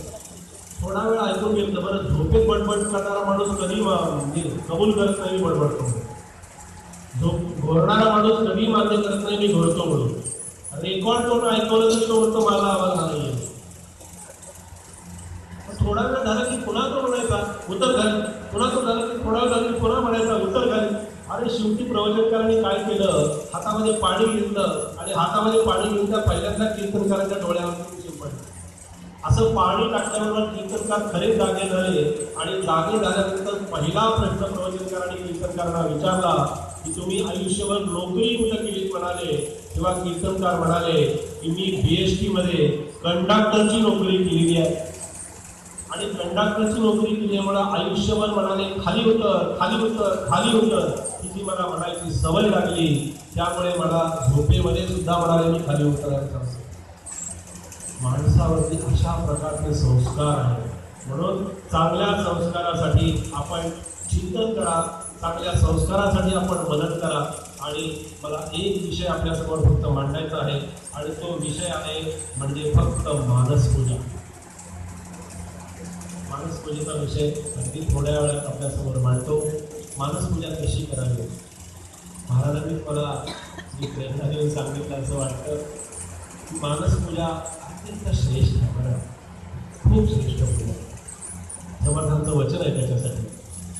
थोडा वेळ ऐकून घेतलं. बरं, झोपेत बडबड करणारा माणूस कधी कबूल करत नाही मी बडबड करतो, घोरणारा माणूस कधी मान्य करत नाही मी घोरतो म्हणून. रेकॉर्ड करून ऐकवलं तरी तो म्हणतो मला आवाज नाही. थोडा वेळ झाला की पुन्हा तो म्हणायचा उत्तर घाल, पुन्हा तो झाला की थोडा वेळ झाला की पुन्हा म्हणायचा उत्तर घाल. अरे शेवटी प्रवचनकारांनी काय केलं, हातामध्ये पाणी घेतलं आणि हातामध्ये पाणी घेऊन त्या पहिल्यांदा कीर्तनकारांच्या डोळ्यावरती शिंपडलं. असं पाणी टाकल्याबरोबर कीर्तनकार खरे जागे झाले आणि जागे झाल्यानंतर पहिला प्रश्न प्रवचनकारांनी कीर्तनकारांना विचारला की तुम्ही आयुष्यभर नोकरी कुठं केली म्हणाले, तेव्हा कीर्तनकार म्हणाले की मी BST मध्ये कंडक्टरची नोकरी केलेली आहे आणि कंडक्टरची नोकरी केल्यामुळे आयुष्यभर म्हणाले खाली उतर खाली उतर खाली उतर ही मला म्हणायची सवय लागली, त्यामुळे मला झोपेमध्ये सुद्धा म्हणाले मी खाली उतरायचं असं. माणसावरती अशा प्रकारचे संस्कार आहेत. म्हणून चांगल्या संस्कारासाठी आपण चिंतन करा, चांगल्या संस्कारासाठी आपण मदत करा. आणि मला एक विषय आपल्यासमोर फक्त मांडायचा आहे आणि तो विषय आहे म्हणजे फक्त मानसपूजा. मानसपूजेचा विषय अगदी थोड्या वेळात आपल्यासमोर मांडतो. मानसपूजा कशी करावी, महाराजांनी मला जी प्रेरणा देऊन सांगितलं असं वाटतं की मानसपूजा अत्यंत श्रेष्ठ आहे, खूप श्रेष्ठ पूजा. समर्थांचं वचन आहे त्याच्यासाठी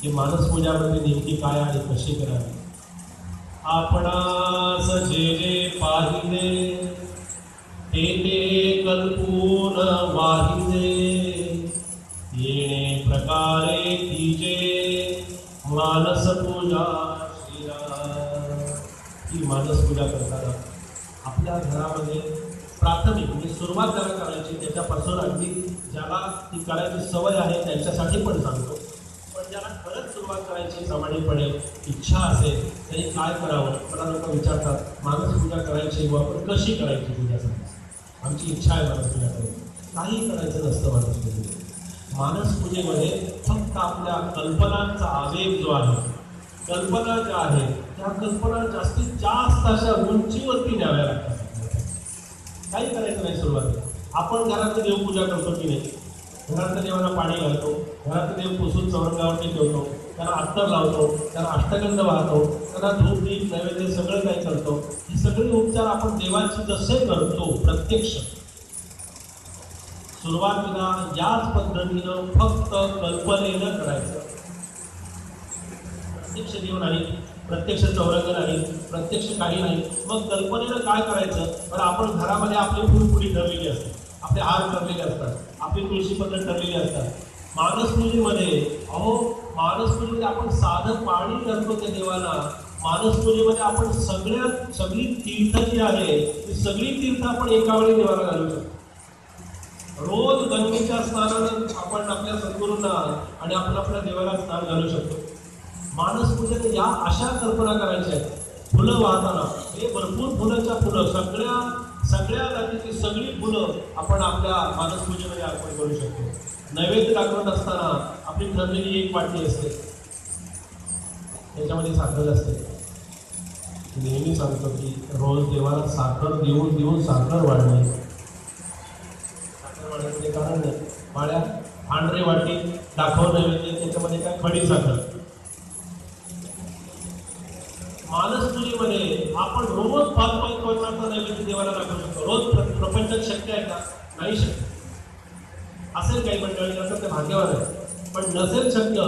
की मानसपूजामध्ये नेमकी काय आणि कशी करावी. आपणास जे जे पाहिले ते ते कल्पून वाहिले, येणे प्रकारे तिचे मानसपूजा श्रीरा. ही मानसपूजा करताना आपल्या घरामध्ये प्राथमिक म्हणजे सुरुवात ज्याला करायची त्याच्यापासून अगदी ज्याला ती करायची सवय आहे त्यांच्यासाठी पण सांगतो. पण ज्याला खरंच सुरुवात करायची प्रामाणिकपणे इच्छा असेल त्यांनी काय करावं. मला लोक विचारतात मानसपूजा करायची व आपण कशी करायची पूजासाठी. आमची इच्छा आहे मानसपूजा करायची, काही करायचं नसतं मानसपूजेमध्ये. मानसपूजेमध्ये फक्त आपल्या कल्पनांचा आवेग जो आहे, कल्पना ज्या आहेत त्या कल्पना जास्तीत जास्त अशा उंचीवरती न्याव्या लागतात. काही करायचं नाही सुरुवातीला. आपण घरातली देवपूजा करतो की नाही, घरातल्या देवांना पाणी घालतो, घरातले देव पुसून चौरंगावरती ठेवतो, त्यांना अत्तर लावतो, त्यांना अष्टगंध वाहतो, त्यांना धूप दीप नैवेद्य सगळं काही करतो. हे सगळे उपचार आपण देवाचे जसे करतो प्रत्यक्ष सुरुवातीला याच पद्धतीनं फक्त कल्पनेनं करायचं. प्रत्यक्ष देव नाही, प्रत्यक्ष चौरंग नाही, प्रत्यक्ष काही नाही. मग कल्पनेनं काय करायचं, तर आपण घरामध्ये आपली फुलपुडी ठरलेली असते, आपले हार ठरलेले असतात, आपली तुळशी पद्धत ठरलेली असतात. मानसपूजेमध्ये मानसपूजेमध्ये आपण साधं पाणी करतो त्या देवाला. मानसपूजेमध्ये आपण सगळी तीर्थ जी आहे ती सगळी तीर्थ आपण एका वेळी देवाला घालू शकतो. रोज गंगेच्या स्नानानं आपण आपल्या सद्गुरूंना आणि आपल्या देवाला स्नान घालू शकतो. मानसपूजेत या अशा कल्पना करायच्या आहेत. फुलं वाहताना हे भरपूर फुलांच्या फुलं सगळ्या जातीची सगळी फुलं आपण आपल्या मानसपूजेमध्ये अर्पण करू शकतो. नैवेद्य दाखवत असताना आपली ठरलेली एक वाटी असते, त्याच्यामध्ये साखर असते. नेहमी सांगतो की रोज देवाला साखर देऊन देऊन साखर वाढणे. साखर वाढण्याचे कारण नाही. माळ्या पांढरे वाटी दाखव नैवेद्य, त्याच्यामध्ये काय खडी साखर. मानसपूजेमध्ये आपण रोज 5 पक्वान्नांचा नैवेद्य देवाला दाखवू शकतो. रोज प्रपंचात शक्य आहे का? नाही शक्य. असेल काही मंडळी नसेल ते भाग्यवान आहे, पण नसेल शक्य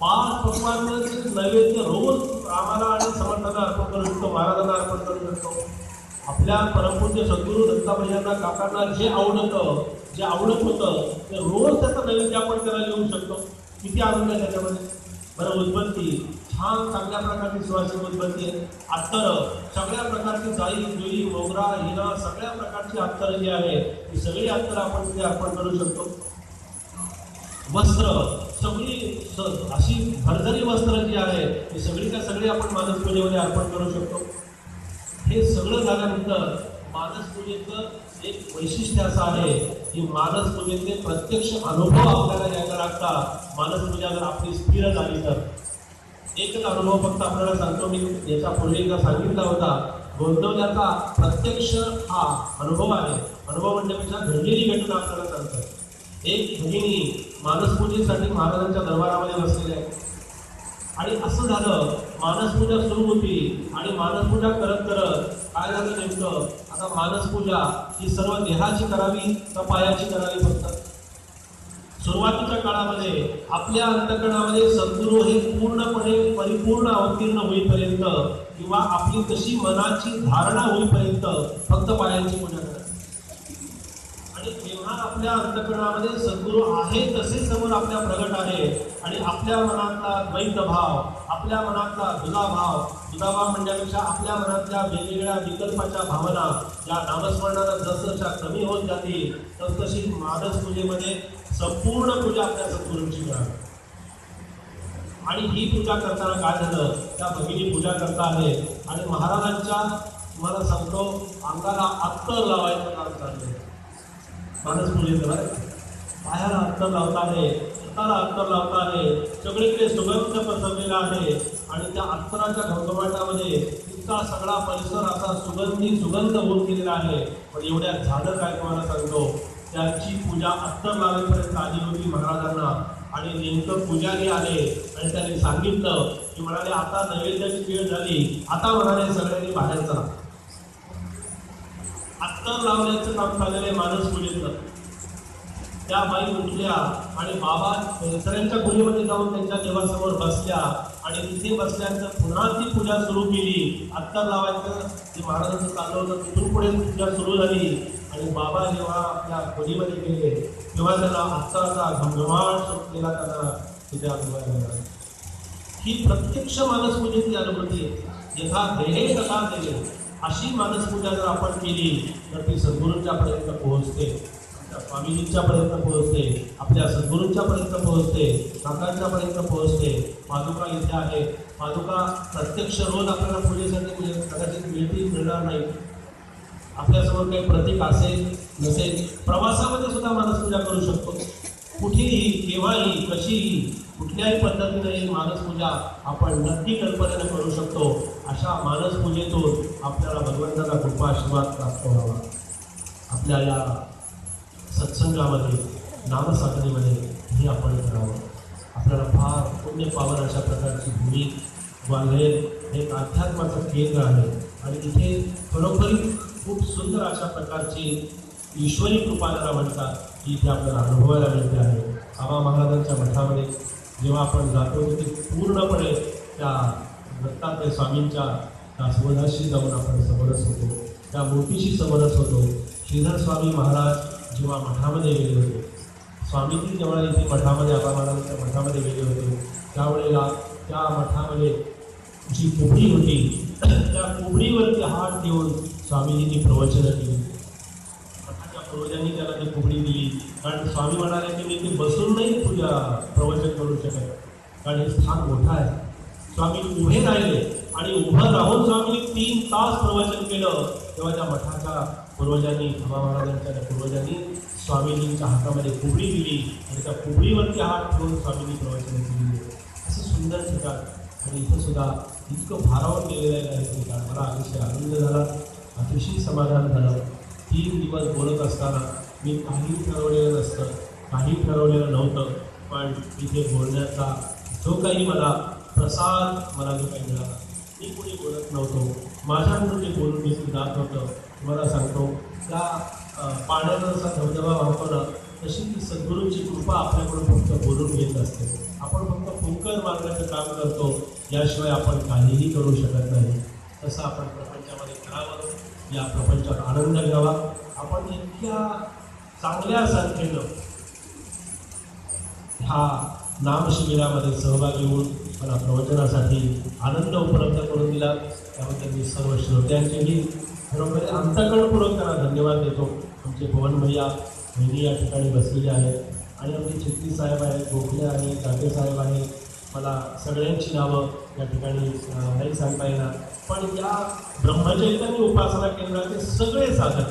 5 पक्वान्नाचे नैवेद्य रोज आम्हाला आणि समर्थांना अर्पण करू शकतो, महाराजांना अर्पण करू शकतो. आपल्या परमपूज्य सद्गुरू दत्तात्रयांना काकांना जे आवडत होतं ते रोज त्याचा नैवेद्य आपण त्याला लिहू शकतो. किती आनंद आहे त्याच्यामध्ये. बरं, उदबत्ती छान चांगल्या प्रकारची सुवासिक उदबत्ती आहे. अत्तर सगळ्या प्रकारची जाई जुई मोगरा हिरा सगळ्या प्रकारची अत्तर जी आहे ती सगळी अत्तर आपण तिथे अर्पण करू शकतो. वस्त्र सगळी अशी भरजरी वस्त्र जी आहे ती सगळी आपण मानसपूजेमध्ये अर्पण करू शकतो. हे सगळं झाल्यानंतर मानसपूजेचं एक वैशिष्ट्य असं आहे की मानसपूजेचे प्रत्यक्ष अनुभव आपल्याला घ्यायला लागतात. मानसपूजा जर आपली स्थिर झाली तर एकच अनुभव फक्त आपल्याला सांगतो. मी याच्या पूर्वी एकदा सांगितला होता. गोंदवल्याचा प्रत्यक्ष हा अनुभव आहे. अनुभव म्हणण्यापेक्षा घडलेली घटना आपल्याला सांगतात. एक भगिनी मानसपूजेसाठी महाराजांच्या दरबारामध्ये बसलेल्या आहे आणि असं झालं मानसपूजा सुरू होती आणि मानसपूजा करत करत काय झालं नेमकं, आता मानसपूजा ही सर्व देहाची करावी का पायाची करावी. फक्त सुरुवातीच्या काळामध्ये आपल्या अंतःकरणामध्ये सद्गुरू हे पूर्णपणे परिपूर्ण अवतीर्ण होईपर्यंत किंवा आपली तशी मनाची धारणा होईपर्यंत फक्त पायांची पूजा करायची. आणि जेव्हा आपल्या अंतःकरणामध्ये सद्गुरू आहे तसे समोर आपल्या प्रगट आहे आणि आपल्या मनातला द्वैत भाव, आपल्या मनातला दुधाभाव म्हणण्यापेक्षा आपल्या मनातल्या वेगवेगळ्या विकल्पाच्या भावना या नामस्मरणाला जसजशा कमी होत जातील तसतशी मानस पूजेमध्ये संपूर्ण पूजा आपल्या सद्गुरूंची करावी. आणि ही पूजा करताना काय झालं, त्या भगिनी पूजा करता आहे आणि महाराजांच्या मला सांगतो अंगाला अत्तर लावायचं काम चाललंय. मानस पूजेचं पायाला अत्तर लावता आहे, हाताला अत्तर लावता आहे, सगळीकडे सुगंध पसरलेला आहे आणि त्या अत्तराच्या घमघमाटामध्ये इतका सगळा परिसर असा सुगंध होऊन गेलेला आहे. पण एवढ्या झालं काय तुम्हाला सांगतो, त्याची पूजा अत्तर लावेपर्यंत आली होती महाराजांना. आणि नेमकं पुजारी आले आणि त्यांनी सांगितलं की म्हणाले आता नैवेद्याची वेळ झाली, आता म्हणाले सगळ्यांनी बाहेर चला. अत्तर लावण्याचं काम चाललेलं आहे मानस पूजेचं. त्या बाई उठल्या आणि बाबा सगळ्यांच्या खोलीमध्ये जाऊन त्यांच्या देवासमोर बसल्या आणि तिथे बसल्यानंतर पुन्हा ती पूजा सुरू केली. अत्तर लावायचं ते महाराजांचं चाललं होतं, तिथून पुढे पूजा सुरू झाली. आणि बाबा जेव्हा आपल्या खोलीमध्ये गेले तेव्हा त्यांना अत्तराचा घमघमाट सुटलेला त्यांना तिथे अनुभवायला मिळाला. ही प्रत्यक्ष मानस पूजेची अनुभूती आहे. यथा देहे तथा देहे अशी मानस पूजा जर आपण केली तर ती सद्गुरूंच्या पर्यंत पोहोचते, आपल्या स्वामीजींच्या पर्यंत पोहोचते, आपल्या सद्गुरूंच्या पर्यंत पोहोचते, काकांच्या पर्यंत पोहोचते. पादुका इथे आहे, पादुका प्रत्यक्ष रोज आपल्याला पूजेसाठी कदाचित मिळणार नाही. आपल्यासमोर काही प्रतीक असेल नसेल, प्रवासामध्ये सुद्धा मानसपूजा करू शकतो. कुठेही केव्हाही कशीही कुठल्याही पद्धतीने ही मानसपूजा आपण नक्की कल्पनेने करू शकतो. अशा मानसपूजेतून आपल्याला भगवंताचा कृपा आशीर्वाद प्राप्त व्हावा. आपल्या या सत्संगामध्ये नामसाधनेमध्ये हे आपण करावं. आपल्याला फार पुण्य पावन अशा प्रकारची भूमी ग्वाल्हेर हे एक अध्यात्माचं केंद्र आहे आणि इथे खरोखरी खूप सुंदर अशा प्रकारची ईश्वरी कृपा ज्याला म्हणतात की इथे आपल्याला अनुभवायला मिळते आहे. आबा महाराजांच्या मठामध्ये जेव्हा आपण जातो तिथे पूर्णपणे त्या दत्तात्रय स्वामींच्या त्या समोराशी जाऊन आपण समरस होतो, त्या मूर्तीशी समरस होतो. श्रीधर स्वामी महाराज जेव्हा मठामध्ये गेले होते, स्वामीजी जेव्हा इथे मठामध्ये आबा महाराजांच्या मठामध्ये गेले होते त्यावेळेला त्या मठामध्ये जी कोपडी होती त्या कोपडीवरती हात देऊन स्वामीजींनी प्रवचनं केली. मठाच्या पूर्वजांनी त्याला ती कोपडी दिली कारण स्वामी म्हणाले की मी ते बसून नाही पूजा प्रवचन करू शकत कारण हे स्थान मोठं आहे. स्वामी उभे राहिले आणि उभं राहून स्वामींनी 3 तास प्रवचन केलं. तेव्हा त्या मठाच्या पूर्वजांनी आबा महाराजांच्या त्या पूर्वजांनी स्वामीजींच्या हातामध्ये कोपडी दिली आणि त्या कोपडीवरती हात ठेवून स्वामींनी प्रवचन केली. असं सुंदर ठिकाण आणि इथं सुद्धा इतकं भारावून गेलेलं आहे ठिकाण. मला अतिशय आनंद झाला, अतिशय समाधान झालं. 3 दिवस बोलत असताना मी काही ठरवलेलं नसतं, काही ठरवलेलं नव्हतं, पण तिथे बोलण्याचा जो काही मला प्रसाद मला जो काही मिळाला, मी कोणी बोलत नव्हतो, माझ्याकडून जे बोलून घेतलं जात होतं. तुम्हाला सांगतो त्या पाण्याचा जसा धबधबा वाहतो ना तशी ती सद्गुरूंची कृपा आपल्याकडून फक्त बोलून घेत असते. आपण फक्त फुंकर मारण्याचं काम करतो, याशिवाय आपण काहीही करू शकत नाही. तसं आपण प्रपंचामध्ये करावं, या प्रपंचात आनंद घ्यावा. आपण इतक्या चांगल्या संख्येनं ह्या नामशिबिरामध्ये सहभागी होऊन मला प्रवचनासाठी आनंद उपलब्ध करून दिला, त्याबद्दल मी सर्व श्रोत्यांचेही खरोखर अंतःकरणपूर्वक त्यांना धन्यवाद देतो. आमचे पवन भैया बहिणी या ठिकाणी बसलेले आहेत आणि आमचे चित्ती साहेब आहेत, गोखले आहेत, जागे साहेब आहेत. मला सगळ्यांची नावं या ठिकाणी नाही सांगता येणार, पण या ब्रह्मचैतन्य उपासना केंद्राचे सगळे साधक,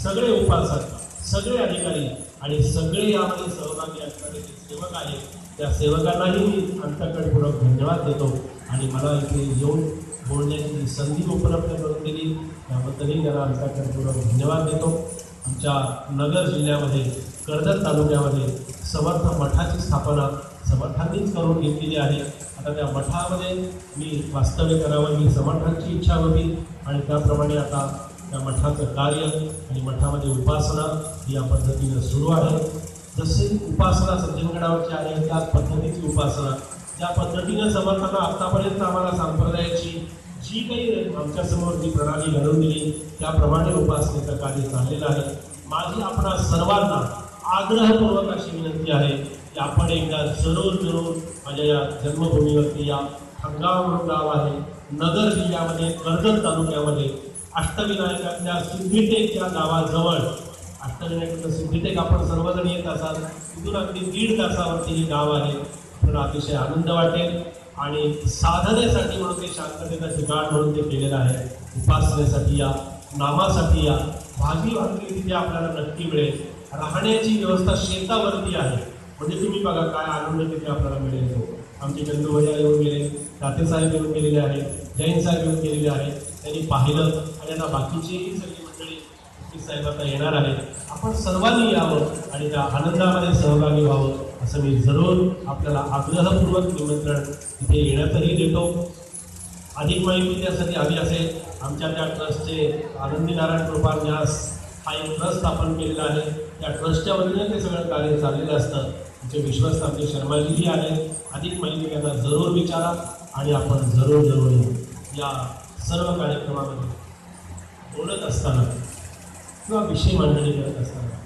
सगळे उपासक, सगळे अधिकारी आणि सगळे यामध्ये सहभागी असणारे जे सेवक आहेत त्या सेवकांनाही मी अंतःकरणपूर्वक धन्यवाद देतो. आणि मला इथे येऊन बोलण्याची संधी उपलब्ध करून दिली त्याबद्दलही त्यांना अंतःकरणपूर्वक धन्यवाद देतो. आमच्या नगर जिल्ह्यामध्ये कर्जत तालुक्यामध्ये समर्थ मठाची स्थापना समर्थांनीच करून घेतलेली आहे. आता त्या मठामध्ये मी वास्तव्य करावं ही समर्थांची इच्छा होती आणि त्याप्रमाणे आता त्या मठाचं कार्य आणि मठामध्ये उपासना ही या पद्धतीनं सुरू आहे. जसे उपासना सज्जनगडावरची आहे त्याच पद्धतीची उपासना, ज्या पद्धतीने समर्थांना आतापर्यंत आम्हाला संप्रदायाची जी काही आमच्यासमोर जी प्रणाली घडवून दिली त्याप्रमाणे उपासनेचं कार्य चाललेलं आहे. माझी आपणा सर्वांना आग्रहपूर्वक अशी विनंती आहे की आपण एकदा जरूर माझ्या या जन्मभूमीवरती या खंगाव म्हणून गाव आहे, नगर जिल्ह्यामध्ये कर्जत तालुक्यामध्ये अष्टविनायकातल्या सिद्धिटेक या गावाजवळ, अष्टविनायकाचं सिद्धिटेक आपण सर्वजण येत असाल, तिथून अगदी 1.5 तासावरती हे गाव आहे. आपल्याला अतिशय आनंद वाटेल आणि साधनेसाठी म्हणून ते शांततेचं ठिकाण म्हणून ते केलेलं आहे. उपासनेसाठी या, नामासाठी या, भाजी भाकरी तिथे आपल्याला नक्की मिळेल. राहण्याची व्यवस्था शेतावरती आहे, म्हणजे तुम्ही बघा काय आनंद तिथे आपल्याला मिळेल. तो आमचे चंदू भैया येऊन गेले, तातेसाहेब येऊन गेलेले आहेत, जैन साहेब येऊन गेलेले आहेत, त्यांनी पाहिलं आणि आता बाकीचीही सगळी मंडळी साहेब आता येणार आहेत. आपण सर्वांनी यावं आणि त्या आनंदामध्ये सहभागी व्हावं असं मी जरूर आपल्याला आग्रहपूर्वक निमंत्रण इथे येण्यातही देतो. अधिक माहिती त्यासाठी हवी असेल, आमच्या त्या ट्रस्टचे आनंदी नारायण कृपा न्यास हा एक ट्रस्ट स्थापन केलेला आहे. त्या ट्रस्टच्या वतीने ते सगळं कार्य चाललेलं असतं. आमचे विश्वस्त आमचे शर्माजीही आले. अधिक माहिती त्यांना जरूर विचारा आणि आपण जरूर या सर्व कार्यक्रमामध्ये बोलत असताना किंवा विषय मांडणी करत असताना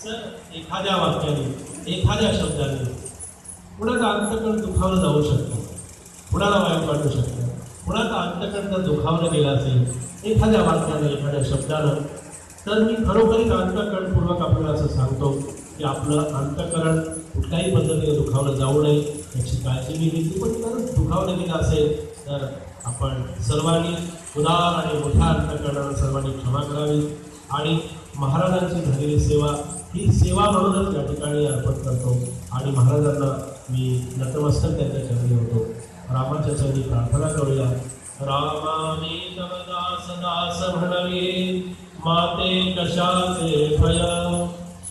सर एखाद्या वाक्याने, एखाद्या शब्दाने कुणाचा अंतकण दुखावलं जाऊ शकतो, कुणाला वाईट वाटू शकतं, कुणाचा अंतकण जर दुखावलं गेलं असेल एखाद्या वाक्यानं, एखाद्या शब्दानं, तर मी खरोखरीच अंतकरणपूर्वक आपल्याला असं सांगतो की आपलं अंतकरण कुठल्याही पद्धतीने दुखावलं जाऊ नये याची काळजी मी घेतली. पण जर दुखावलं गेलं असेल तर आपण सर्वांनी उदार आणि मोठ्या अंतकरणानं सर्वांनी क्षमा करावी आणि महाराजांची झालेली सेवा ही सेवा म्हणूनच या ठिकाणी अर्पण करतो आणि महाराजांना मी नतमस्तक त्यांच्या चरणी होतो. रामाच्या चरणी प्रार्थना करूया. रामा मी तव दास दास म्हणवे, माते कशाचे भय,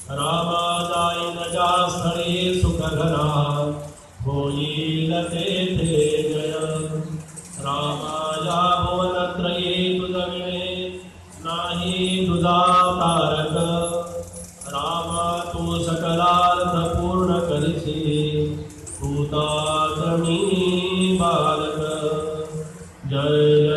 रामा जाईन ज्या स्थळे सुख घरा, होईल तेथे जय. रामा या भुवनत्रये तुझविणे, नाही तुझा तारक, रामा तू सकलार्थ पूर्ण करिसी, तू तातमी बालक. जय